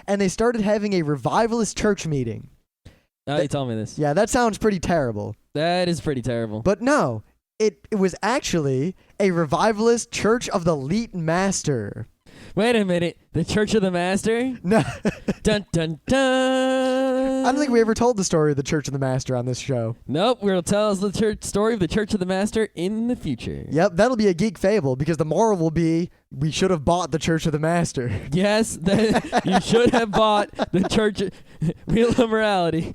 and they started having a revivalist church meeting. You told me this. Yeah, that sounds pretty terrible. That is pretty terrible. But no, it was actually a revivalist Church of the Leet Master. Wait a minute. The Church of the Master? No. Dun, dun, dun. I don't think we ever told the story of the Church of the Master on this show. Nope, we'll tell us the story of the Church of the Master in the future. Yep, that'll be a geek fable because the moral will be we should have bought the Church of the Master. Yes, you should have bought the Church. Wheel of Morality.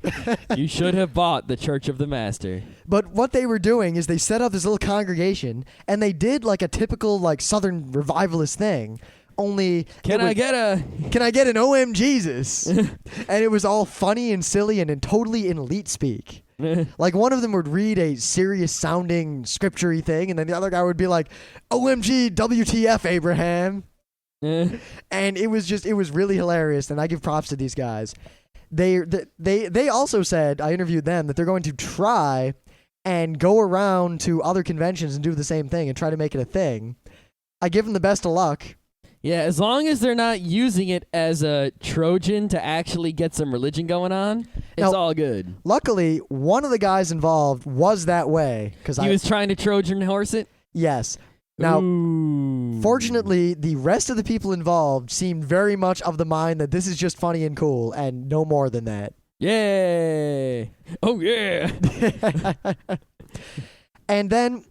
You should have bought the Church of the Master. But what they were doing is they set up this little congregation, and they did like a typical Southern revivalist thing. Only Can I get an OM Jesus? And it was all funny and silly and totally in elite speak. Like one of them would read a serious sounding scripture-y thing, and then the other guy would be like, "OMG, WTF, Abraham." And it was really hilarious, and I give props to these guys. They also said, I interviewed them, that they're going to try and go around to other conventions and do the same thing and try to make it a thing. I give them the best of luck. Yeah, as long as they're not using it as a Trojan to actually get some religion going on, it's all good. Luckily, one of the guys involved was that way. He was trying to Trojan horse it? Yes. Now, fortunately, the rest of the people involved seemed very much of the mind that this is just funny and cool and no more than that. Yay! Oh, yeah! And then,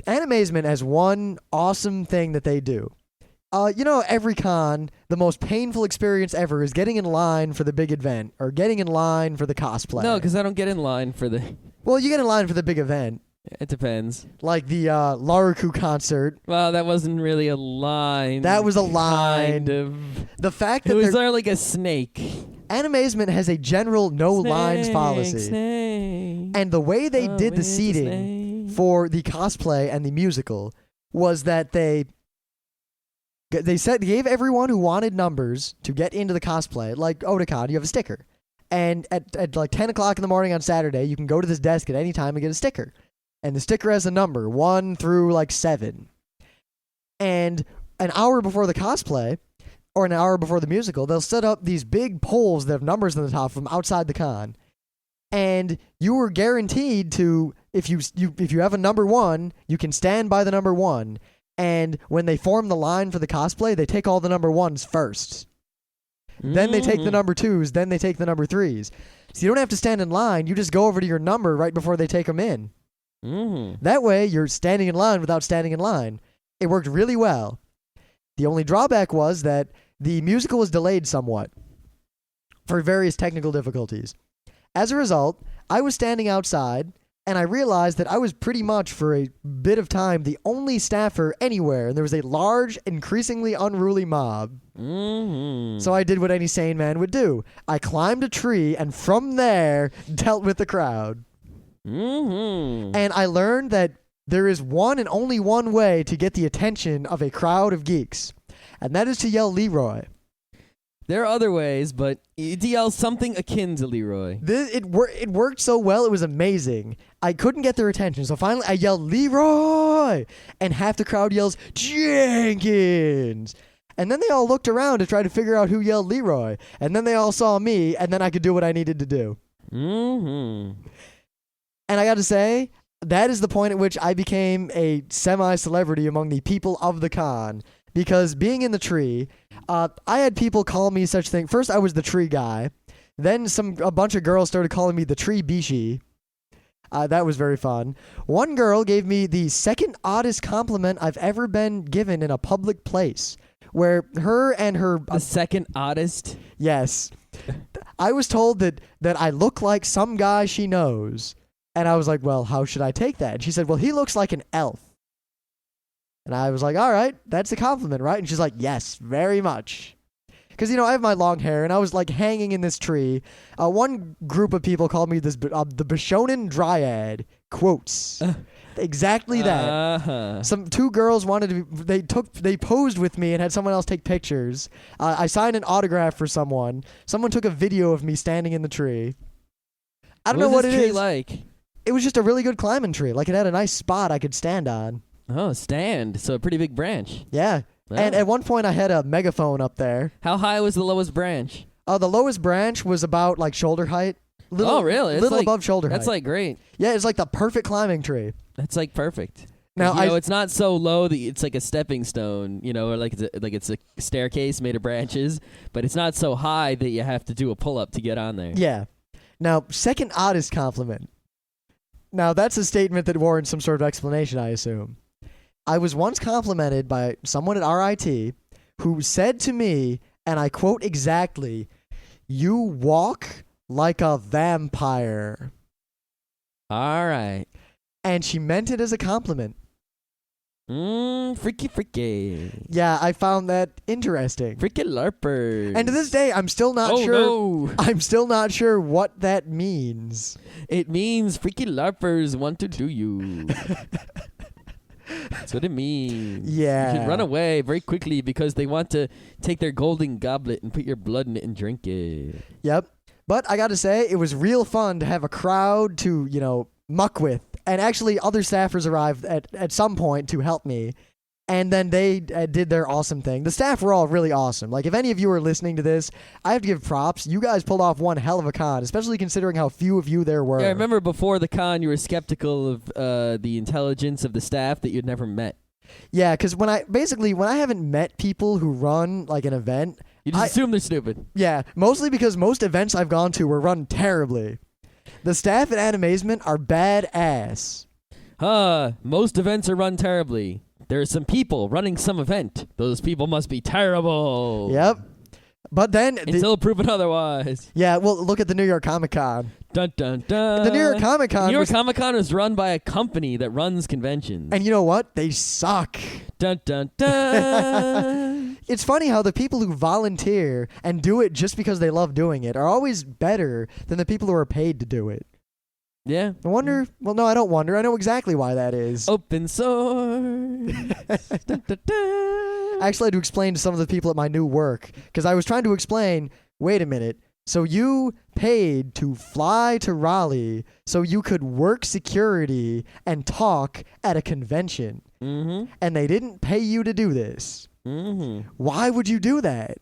Animazement has one awesome thing that they do. Every con, the most painful experience ever is getting in line for the big event or getting in line for the cosplay. No, because I don't get in line for the... Well, you get in line for the big event. It depends. Like the Laruku concert. Well, that wasn't really a line. That was a line. Kind of. The fact It that was like a snake. Animazement has a general no lines policy. Snake. And the way they did the it's a seating snake. for the cosplay and the musical was that they gave everyone who wanted numbers to get into the cosplay. Like Otakon, you have a sticker. And at like 10 o'clock in the morning on Saturday, you can go to this desk at any time and get a sticker. And the sticker has a number, 1 through like 7. And an hour before the cosplay, or an hour before the musical, they'll set up these big poles that have numbers on the top from outside the con. And you were guaranteed to, if you have a number 1, you can stand by the number 1. And when they form the line for the cosplay, they take all the number 1s first. Then they take the number 2s, then they take the number 3s. So you don't have to stand in line, you just go over to your number right before they take them in. That way, you're standing in line without standing in line. It worked really well. The only drawback was that the musical was delayed somewhat for various technical difficulties. As a result, I was standing outside, and I realized that I was pretty much, for a bit of time, the only staffer anywhere, and there was a large, increasingly unruly mob. So I did what any sane man would do. I climbed a tree, and from there, dealt with the crowd. And I learned that there is one and only one way to get the attention of a crowd of geeks, and that is to yell Leroy. There are other ways, but you yell something akin to Leroy. It worked so well, it was amazing. I couldn't get their attention, so finally I yelled Leroy, and half the crowd yells Jenkins. And then they all looked around to try to figure out who yelled Leroy, and then they all saw me, and then I could do what I needed to do. And I got to say, that is the point at which I became a semi-celebrity among the people of the con. Because being in the tree, I had people call me such things. First, I was the tree guy. Then a bunch of girls started calling me the tree bishi. That was very fun. One girl gave me the second oddest compliment I've ever been given in a public place. Where her and her... The second oddest? Yes. I was told that I look like some guy she knows. And I was like, well, how should I take that? And she said, well, he looks like an elf. And I was like, all right, that's a compliment, right? And she's like, yes, very much. Because, I have my long hair, and I was, like, hanging in this tree. One group of people called me the Bishonen Dryad. Quotes. Exactly that. Two girls wanted to they posed with me and had someone else take pictures. I signed an autograph for someone. Someone took a video of me standing in the tree. I don't know what it is. Like? It was just a really good climbing tree. Like, it had a nice spot I could stand on. Oh, stand. So a pretty big branch. Yeah. Oh. And at one point I had a megaphone up there. How high was the lowest branch? The lowest branch was about like shoulder height. Oh, really? A little above shoulder height. That's like great. Yeah, it's like the perfect climbing tree. That's like perfect. Now, it's not so low that it's like a stepping stone, or like it's a staircase made of branches, but it's not so high that you have to do a pull-up to get on there. Yeah. Now, second oddest compliment. Now, that's a statement that warrants some sort of explanation, I assume. I was once complimented by someone at RIT who said to me, and I quote exactly, "You walk like a vampire." All right. And she meant it as a compliment. Freaky. Yeah, I found that interesting. Freaky larpers. And to this day, I'm still not sure. No. I'm still not sure what that means. It means freaky larpers want to do you. That's what it means. Yeah. You should run away very quickly because they want to take their golden goblet and put your blood in it and drink it. Yep. But I got to say, it was real fun to have a crowd to, muck with. And actually, other staffers arrived at some point to help me. And then they did their awesome thing. The staff were all really awesome. Like, if any of you are listening to this, I have to give props. You guys pulled off one hell of a con, especially considering how few of you there were. Yeah, I remember before the con, you were skeptical of the intelligence of the staff that you'd never met. Yeah, because when I haven't met people who run, like, an event... You just assume they're stupid. Yeah, mostly because most events I've gone to were run terribly. The staff at Animazement are badass. Most events are run terribly. There are some people running some event. Those people must be terrible. Yep. But then, until proven otherwise. yeah, well, look at the New York Comic Con. Dun dun dun. The New York Comic Con. New York Comic Con is run by a company that runs conventions. And you know what? They suck. Dun dun dun. It's funny how the people who volunteer and do it just because they love doing it are always better than the people who are paid to do it. Yeah. I wonder. Well, no, I don't wonder. I know exactly why that is. Open source. Dun dun dun. I actually had to explain to some of the people at my new work because I was trying to explain, wait a minute, so you paid to fly to Raleigh so you could work security and talk at a convention, and they didn't pay you to do this. Why would you do that?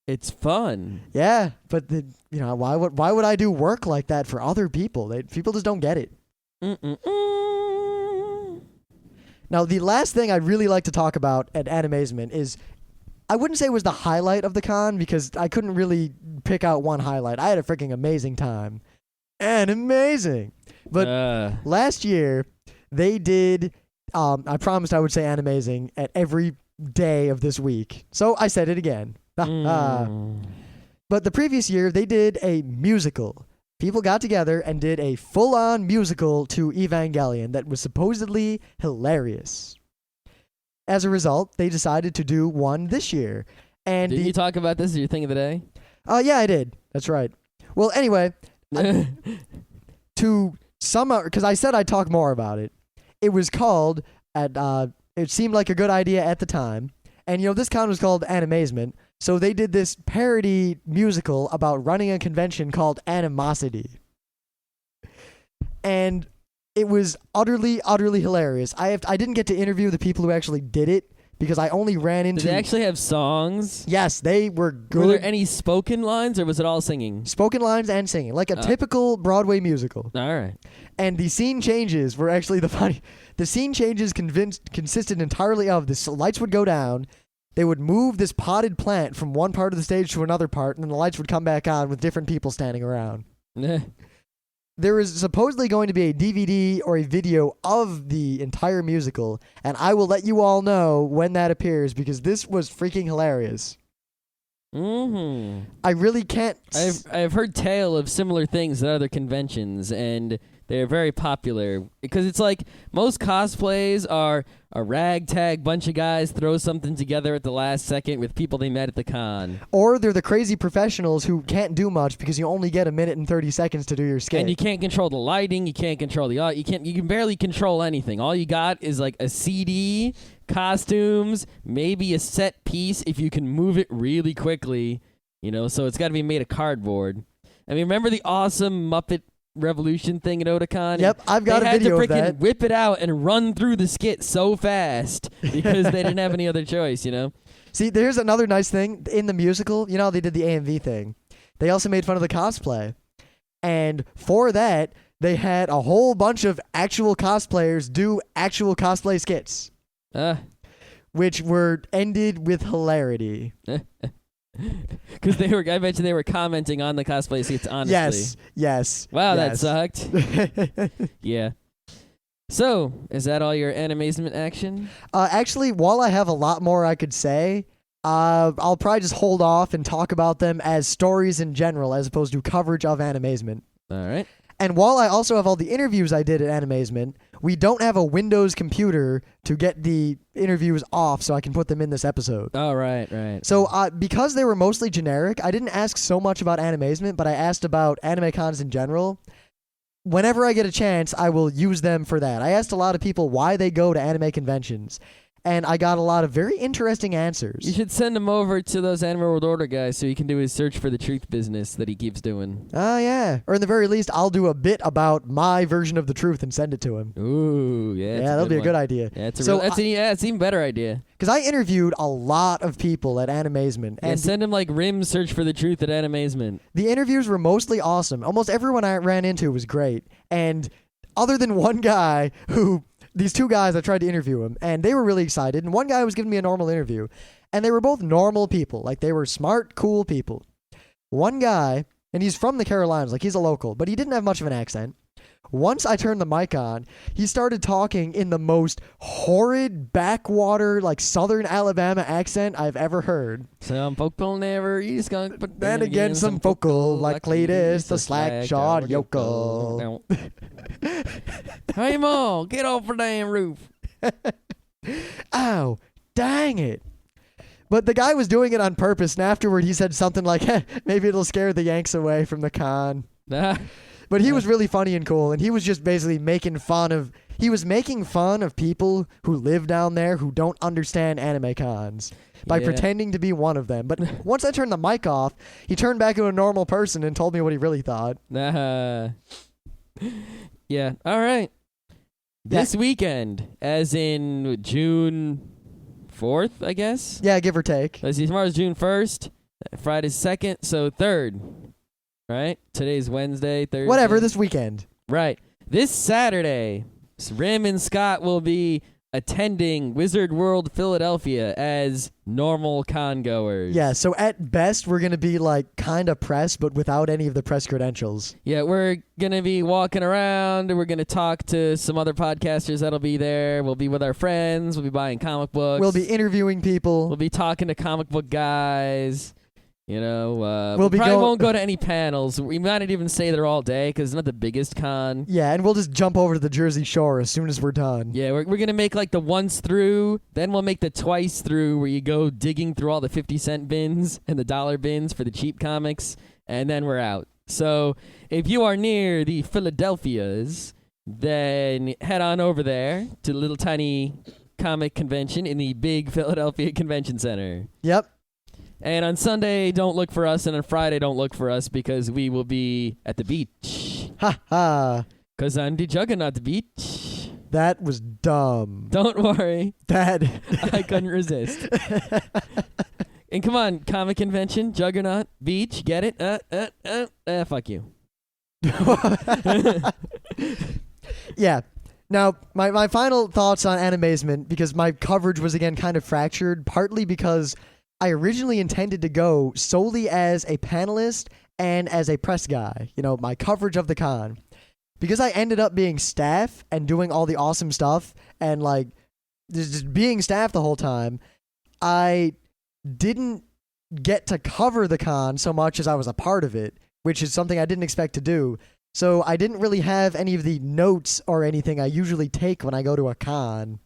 It's fun. Yeah, but why would I do work like that for other people? People just don't get it. Now, the last thing I'd really like to talk about at Animazement is, I wouldn't say it was the highlight of the con because I couldn't really pick out one highlight. I had a freaking amazing time. Amazing. But last year, they did, I promised I would say Animazing at every day of this week. So I said it again. But the previous year, they did a musical. People got together and did a full-on musical to Evangelion that was supposedly hilarious. As a result, they decided to do one this year. And did you talk about this as your thing of the day? Yeah, I did. That's right. Well, anyway, to sum up, because I said I'd talk more about it, it was called, it seemed like a good idea at the time, and this con was called Animazement, so they did this parody musical about running a convention called Animosity. And it was utterly, utterly hilarious. I didn't get to interview the people who actually did it because I only ran into... Did they actually have songs? Yes, they were good. Were there any spoken lines, or was it all singing? Spoken lines and singing, like a typical Broadway musical. All right. And the scene changes were actually the funny... The scene changes consisted entirely of the lights would go down, they would move this potted plant from one part of the stage to another part, and then the lights would come back on with different people standing around. There is supposedly going to be a DVD or a video of the entire musical, and I will let you all know when that appears because this was freaking hilarious. I really can't... I've heard tale of similar things at other conventions, and they're very popular because it's like most cosplays are a ragtag bunch of guys throw something together at the last second with people they met at the con. Or they're the crazy professionals who can't do much because you only get a minute and 30 seconds to do your skit. And you can't control the lighting, you can't control the you can barely control anything. All you got is like a CD, costumes, maybe a set piece if you can move it really quickly, so it's got to be made of cardboard. I mean, remember the awesome Muppet Revolution thing at Otakon? Yep, I've got a video of that. They had to freaking whip it out and run through the skit so fast because they didn't have any other choice, See, there's another nice thing. In the musical, they did the AMV thing. They also made fun of the cosplay. And for that, they had a whole bunch of actual cosplayers do actual cosplay skits. Which were ended with hilarity. Because I bet you they were commenting on the cosplay skits, honestly. Yes. Wow, yes. That sucked. Yeah. So, is that all your Animazement action? Actually, while I have a lot more I could say, I'll probably just hold off and talk about them as stories in general as opposed to coverage of Animazement. All right. And while I also have all the interviews I did at Animazement, we don't have a Windows computer to get the interviews off so I can put them in this episode. Oh, right. So because they were mostly generic, I didn't ask so much about Animazement, but I asked about anime cons in general. Whenever I get a chance, I will use them for that. I asked a lot of people why they go to anime conventions, and I got a lot of very interesting answers. You should send him over to those Anime World Order guys so he can do his search for the truth business that he keeps doing. Oh, yeah. Or in the very least, I'll do a bit about my version of the truth and send it to him. Ooh, yeah. That'll be a good idea. Yeah, it's an even better idea. Because I interviewed a lot of people at Animazement. And send him like Rim's search for the truth at Animazement. The interviews were mostly awesome. Almost everyone I ran into was great. And other than one guy who... These two guys, I tried to interview them, and they were really excited. And one guy was giving me a normal interview, and they were both normal people. Like, they were smart, cool people. One guy, and he's from the Carolinas, like, he's a local, but he didn't have much of an accent. Once I turned the mic on, he started talking in the most horrid backwater, like Southern Alabama accent I've ever heard. Some folk will never eat a skunk, but Then again, some vocal like Cletus, the slack-jawed yokel. Hey, Ma, get off the damn roof. Ow, dang it. But the guy was doing it on purpose, and afterward he said something like, maybe it'll scare the Yanks away from the con. But he was really funny and cool, and he was just basically making fun of people who live down there who don't understand anime cons by pretending to be one of them. But once I turned the mic off, he turned back into a normal person and told me what he really thought. Yeah, all right. This weekend, as in June 4th, I guess? Yeah, give or take. Let's see, tomorrow's June 1st, Friday's 2nd, so 3rd. Right? Today's Wednesday, Thursday. Whatever, this weekend. Right. This Saturday, Rim and Scott will be attending Wizard World Philadelphia as normal con-goers. Yeah, so at best, we're going to be like kind of press, but without any of the press credentials. Yeah, we're going to be walking around. We're going to talk to some other podcasters that'll be there. We'll be with our friends. We'll be buying comic books. We'll be interviewing people. We'll be talking to comic book guys. You know, we'll we probably won't go to any panels. We might not even stay there all day because it's not the biggest con. Yeah, and we'll just jump over to the Jersey Shore as soon as we're done. Yeah, we're going to make like the once through, then we'll make the twice through where you go digging through all the 50-cent bins and the dollar bins for the cheap comics, and then we're out. So if you are near the Philadelphias, then head on over there to the little tiny comic convention in the big Philadelphia Convention Center. Yep. And on Sunday, don't look for us, and on Friday, don't look for us because we will be at the beach. Ha ha. Because on the Juggernaut beach. That was dumb. Don't worry. That I couldn't resist. And come on, comic convention, Juggernaut, beach, get it? Fuck you. Yeah. Now, my final thoughts on Animazement, because my coverage was again kind of fractured, partly because I originally intended to go solely as a panelist and as a press guy, you know, my coverage of the con. Because I ended up being staff and doing all the awesome stuff and, like, just being staff the whole time, I didn't get to cover the con so much as I was a part of it, which is something I didn't expect to do. So I didn't really have any of the notes or anything I usually take when I go to a con.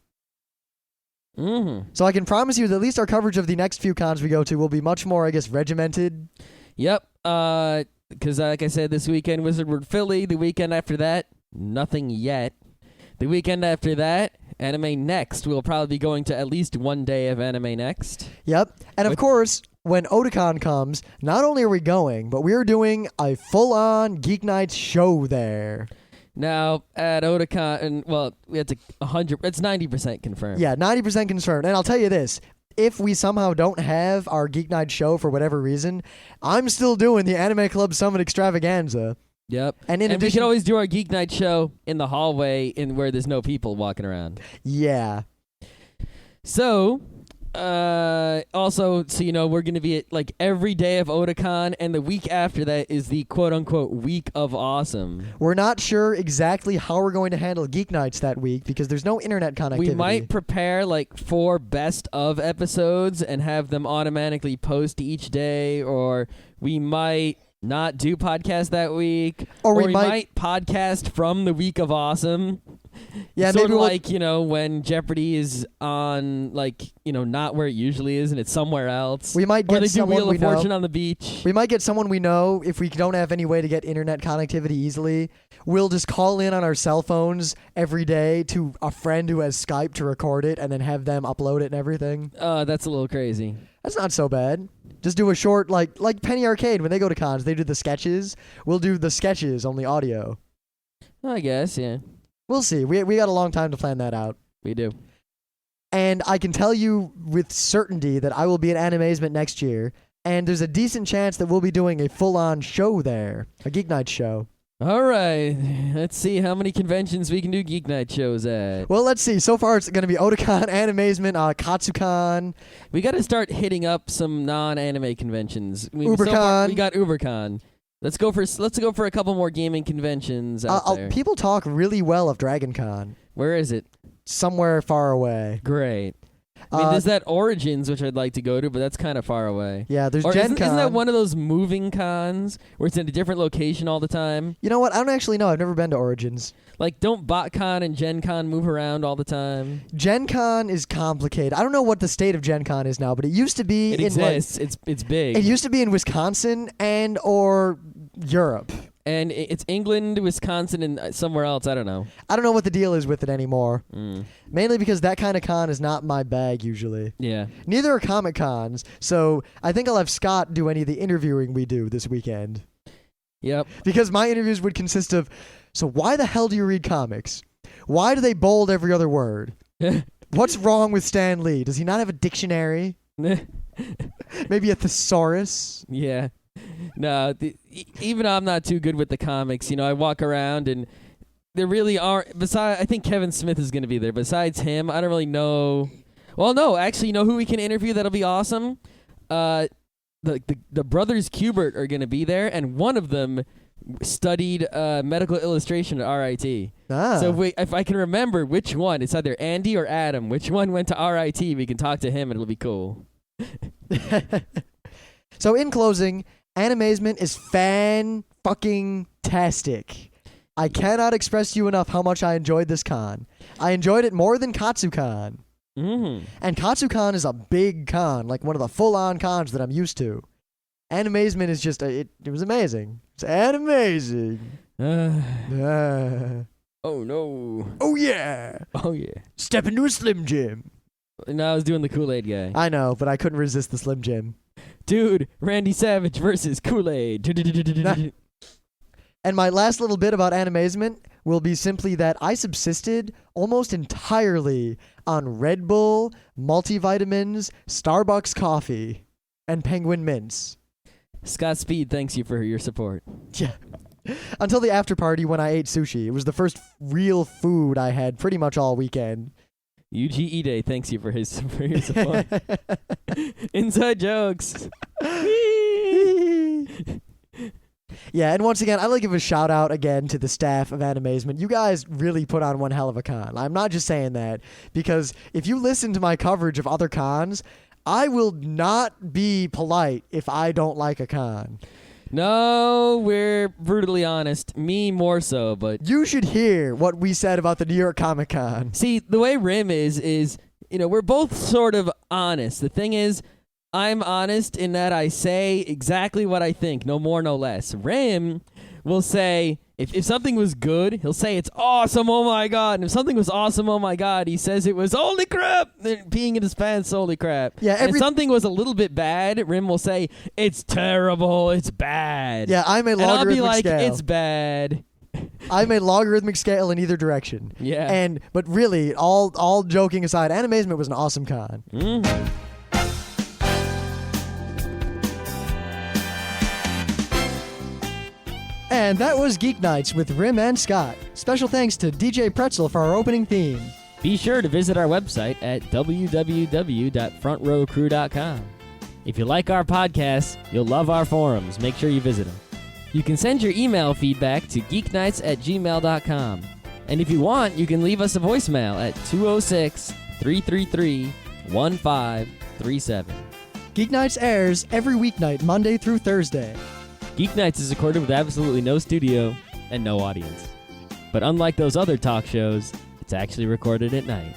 Mm-hmm. So I can promise you that at least our coverage of the next few cons we go to will be much more, I guess, regimented. Yep. Because like I said, this weekend, Wizard World Philly. The weekend after that, nothing yet. The weekend after that, Anime Next. We'll probably be going to at least one day of Anime Next. Yep. And of course, when Otakon comes, not only are we going, but we're doing a full-on Geeknights show there. Now, at Otakon, well, it's 90% confirmed. Yeah, 90% confirmed. And I'll tell you this. If we somehow don't have our Geek Night show for whatever reason, I'm still doing the Anime Club Summit Extravaganza. Yep. And in addition, we can always do our Geek Night show in the hallway in where there's no people walking around. Yeah. So, also, so you know, we're going to be at like every day of Otakon, and the week after that is the quote-unquote Week of Awesome. We're not sure exactly how we're going to handle Geek Nights that week because there's no internet connectivity. We might prepare like 4 best of episodes and have them automatically post each day, or we might not do podcast that week, or we might podcast from the Week of Awesome. Yeah, sort maybe of like, you know, when Jeopardy is on, like, you know, not where it usually is and it's somewhere else. We might get or they do someone Wheel we of Fortune know. on the beach. We might get someone we know. If we don't have any way to get internet connectivity easily, we'll just call in on our cell phones every day to a friend who has Skype to record it and then have them upload it and everything. That's a little crazy. That's not so bad. Just do a short, like Penny Arcade, when they go to cons, they do the sketches. We'll do the sketches, only audio. I guess, yeah. We'll see. We got a long time to plan that out. We do. And I can tell you with certainty that I will be at Animazement next year, and there's a decent chance that we'll be doing a full-on show there, a Geek Night show. All right. Let's see how many conventions we can do Geek Night shows at. Well, let's see. So far, it's going to be Otakon, Animazement, Katsucon. We got to start hitting up some non-anime conventions. UberCon. So far, we got UberCon. Let's go for a couple more gaming conventions out there. People talk really well of Dragon Con. Where is it? Somewhere far away. Great. I mean, there's that Origins, which I'd like to go to, but that's kind of far away. Yeah, there's or Gen Con. Isn't that one of those moving cons where it's in a different location all the time? You know what? I don't actually know. I've never been to Origins. Like, don't BotCon and Gen Con move around all the time? Gen Con is complicated. I don't know what the state of Gen Con is now, but it used to be It in exists. It's big. It used to be in Wisconsin and or Europe. And it's England, Wisconsin, and somewhere else. I don't know. I don't know what the deal is with it anymore. Mm. Mainly because that kind of con is not my bag usually. Yeah. Neither are Comic Cons, so I think I'll have Scott do any of the interviewing we do this weekend. Yep. Because my interviews would consist of, so why the hell do you read comics? Why do they bold every other word? What's wrong with Stan Lee? Does he not have a dictionary? Maybe a thesaurus? Yeah. No, even I'm not too good with the comics. You know, I walk around and there really aren't. Besides, I think Kevin Smith is going to be there. Besides him, I don't really know. Well, no, actually, you know who we can interview that'll be awesome? The brothers Kubert are going to be there, and one of them studied medical illustration at RIT. Ah. So if I can remember which one, it's either Andy or Adam. Which one went to RIT? We can talk to him, and it'll be cool. So in closing, Animazement is fan-fucking-tastic. I cannot express to you enough how much I enjoyed this con. I enjoyed it more than Katsucon. Mm-hmm. And Katsucon is a big con, like one of the full-on cons that I'm used to. Animazement is just, it was amazing. It's Animazing. Oh, no. Oh, yeah. Oh, yeah. Step into a Slim Jim. No, I was doing the Kool-Aid guy. I know, but I couldn't resist the Slim Jim. Dude, Randy Savage versus Kool-Aid. And my last little bit about Animazement will be simply that I subsisted almost entirely on Red Bull, multivitamins, Starbucks coffee, and Penguin Mints. Scott Speed thanks you for your support. Yeah. Until the after party when I ate sushi. It was the first real food I had pretty much all weekend. Yuji Ide thanks you for your support. Inside jokes. Yeah, and once again, I'd like to give a shout out again to the staff of Animazement. You guys really put on one hell of a con. I'm not just saying that, because if you listen to my coverage of other cons, I will not be polite if I don't like a con. No, we're brutally honest. Me more so, but... You should hear what we said about the New York Comic Con. See, the way Rim is, you know, we're both sort of honest. The thing is, I'm honest in that I say exactly what I think, no more, no less. Rim will say, if something was good, he'll say it's awesome, oh my god. And if something was awesome, oh my god, he says it was holy crap. Peeing in his pants, holy crap. Yeah, and if something was a little bit bad, Rim will say, it's terrible, it's bad. Yeah, I'm a and I'll logarithmic be like, scale. it's bad. I'm a logarithmic scale in either direction. Yeah. But really, all joking aside, Animazement was an awesome con. Mm-hmm. And that was Geeknights with Rim and Scott. Special thanks to DJ Pretzel for our opening theme. Be sure to visit our website at www.frontrowcrew.com. If you like our podcasts, you'll love our forums. Make sure you visit them. You can send your email feedback to geeknights@gmail.com. And if you want, you can leave us a voicemail at 206-333-1537. Geeknights airs every weeknight, Monday through Thursday. Geeknights is recorded with absolutely no studio and no audience. But unlike those other talk shows, it's actually recorded at night.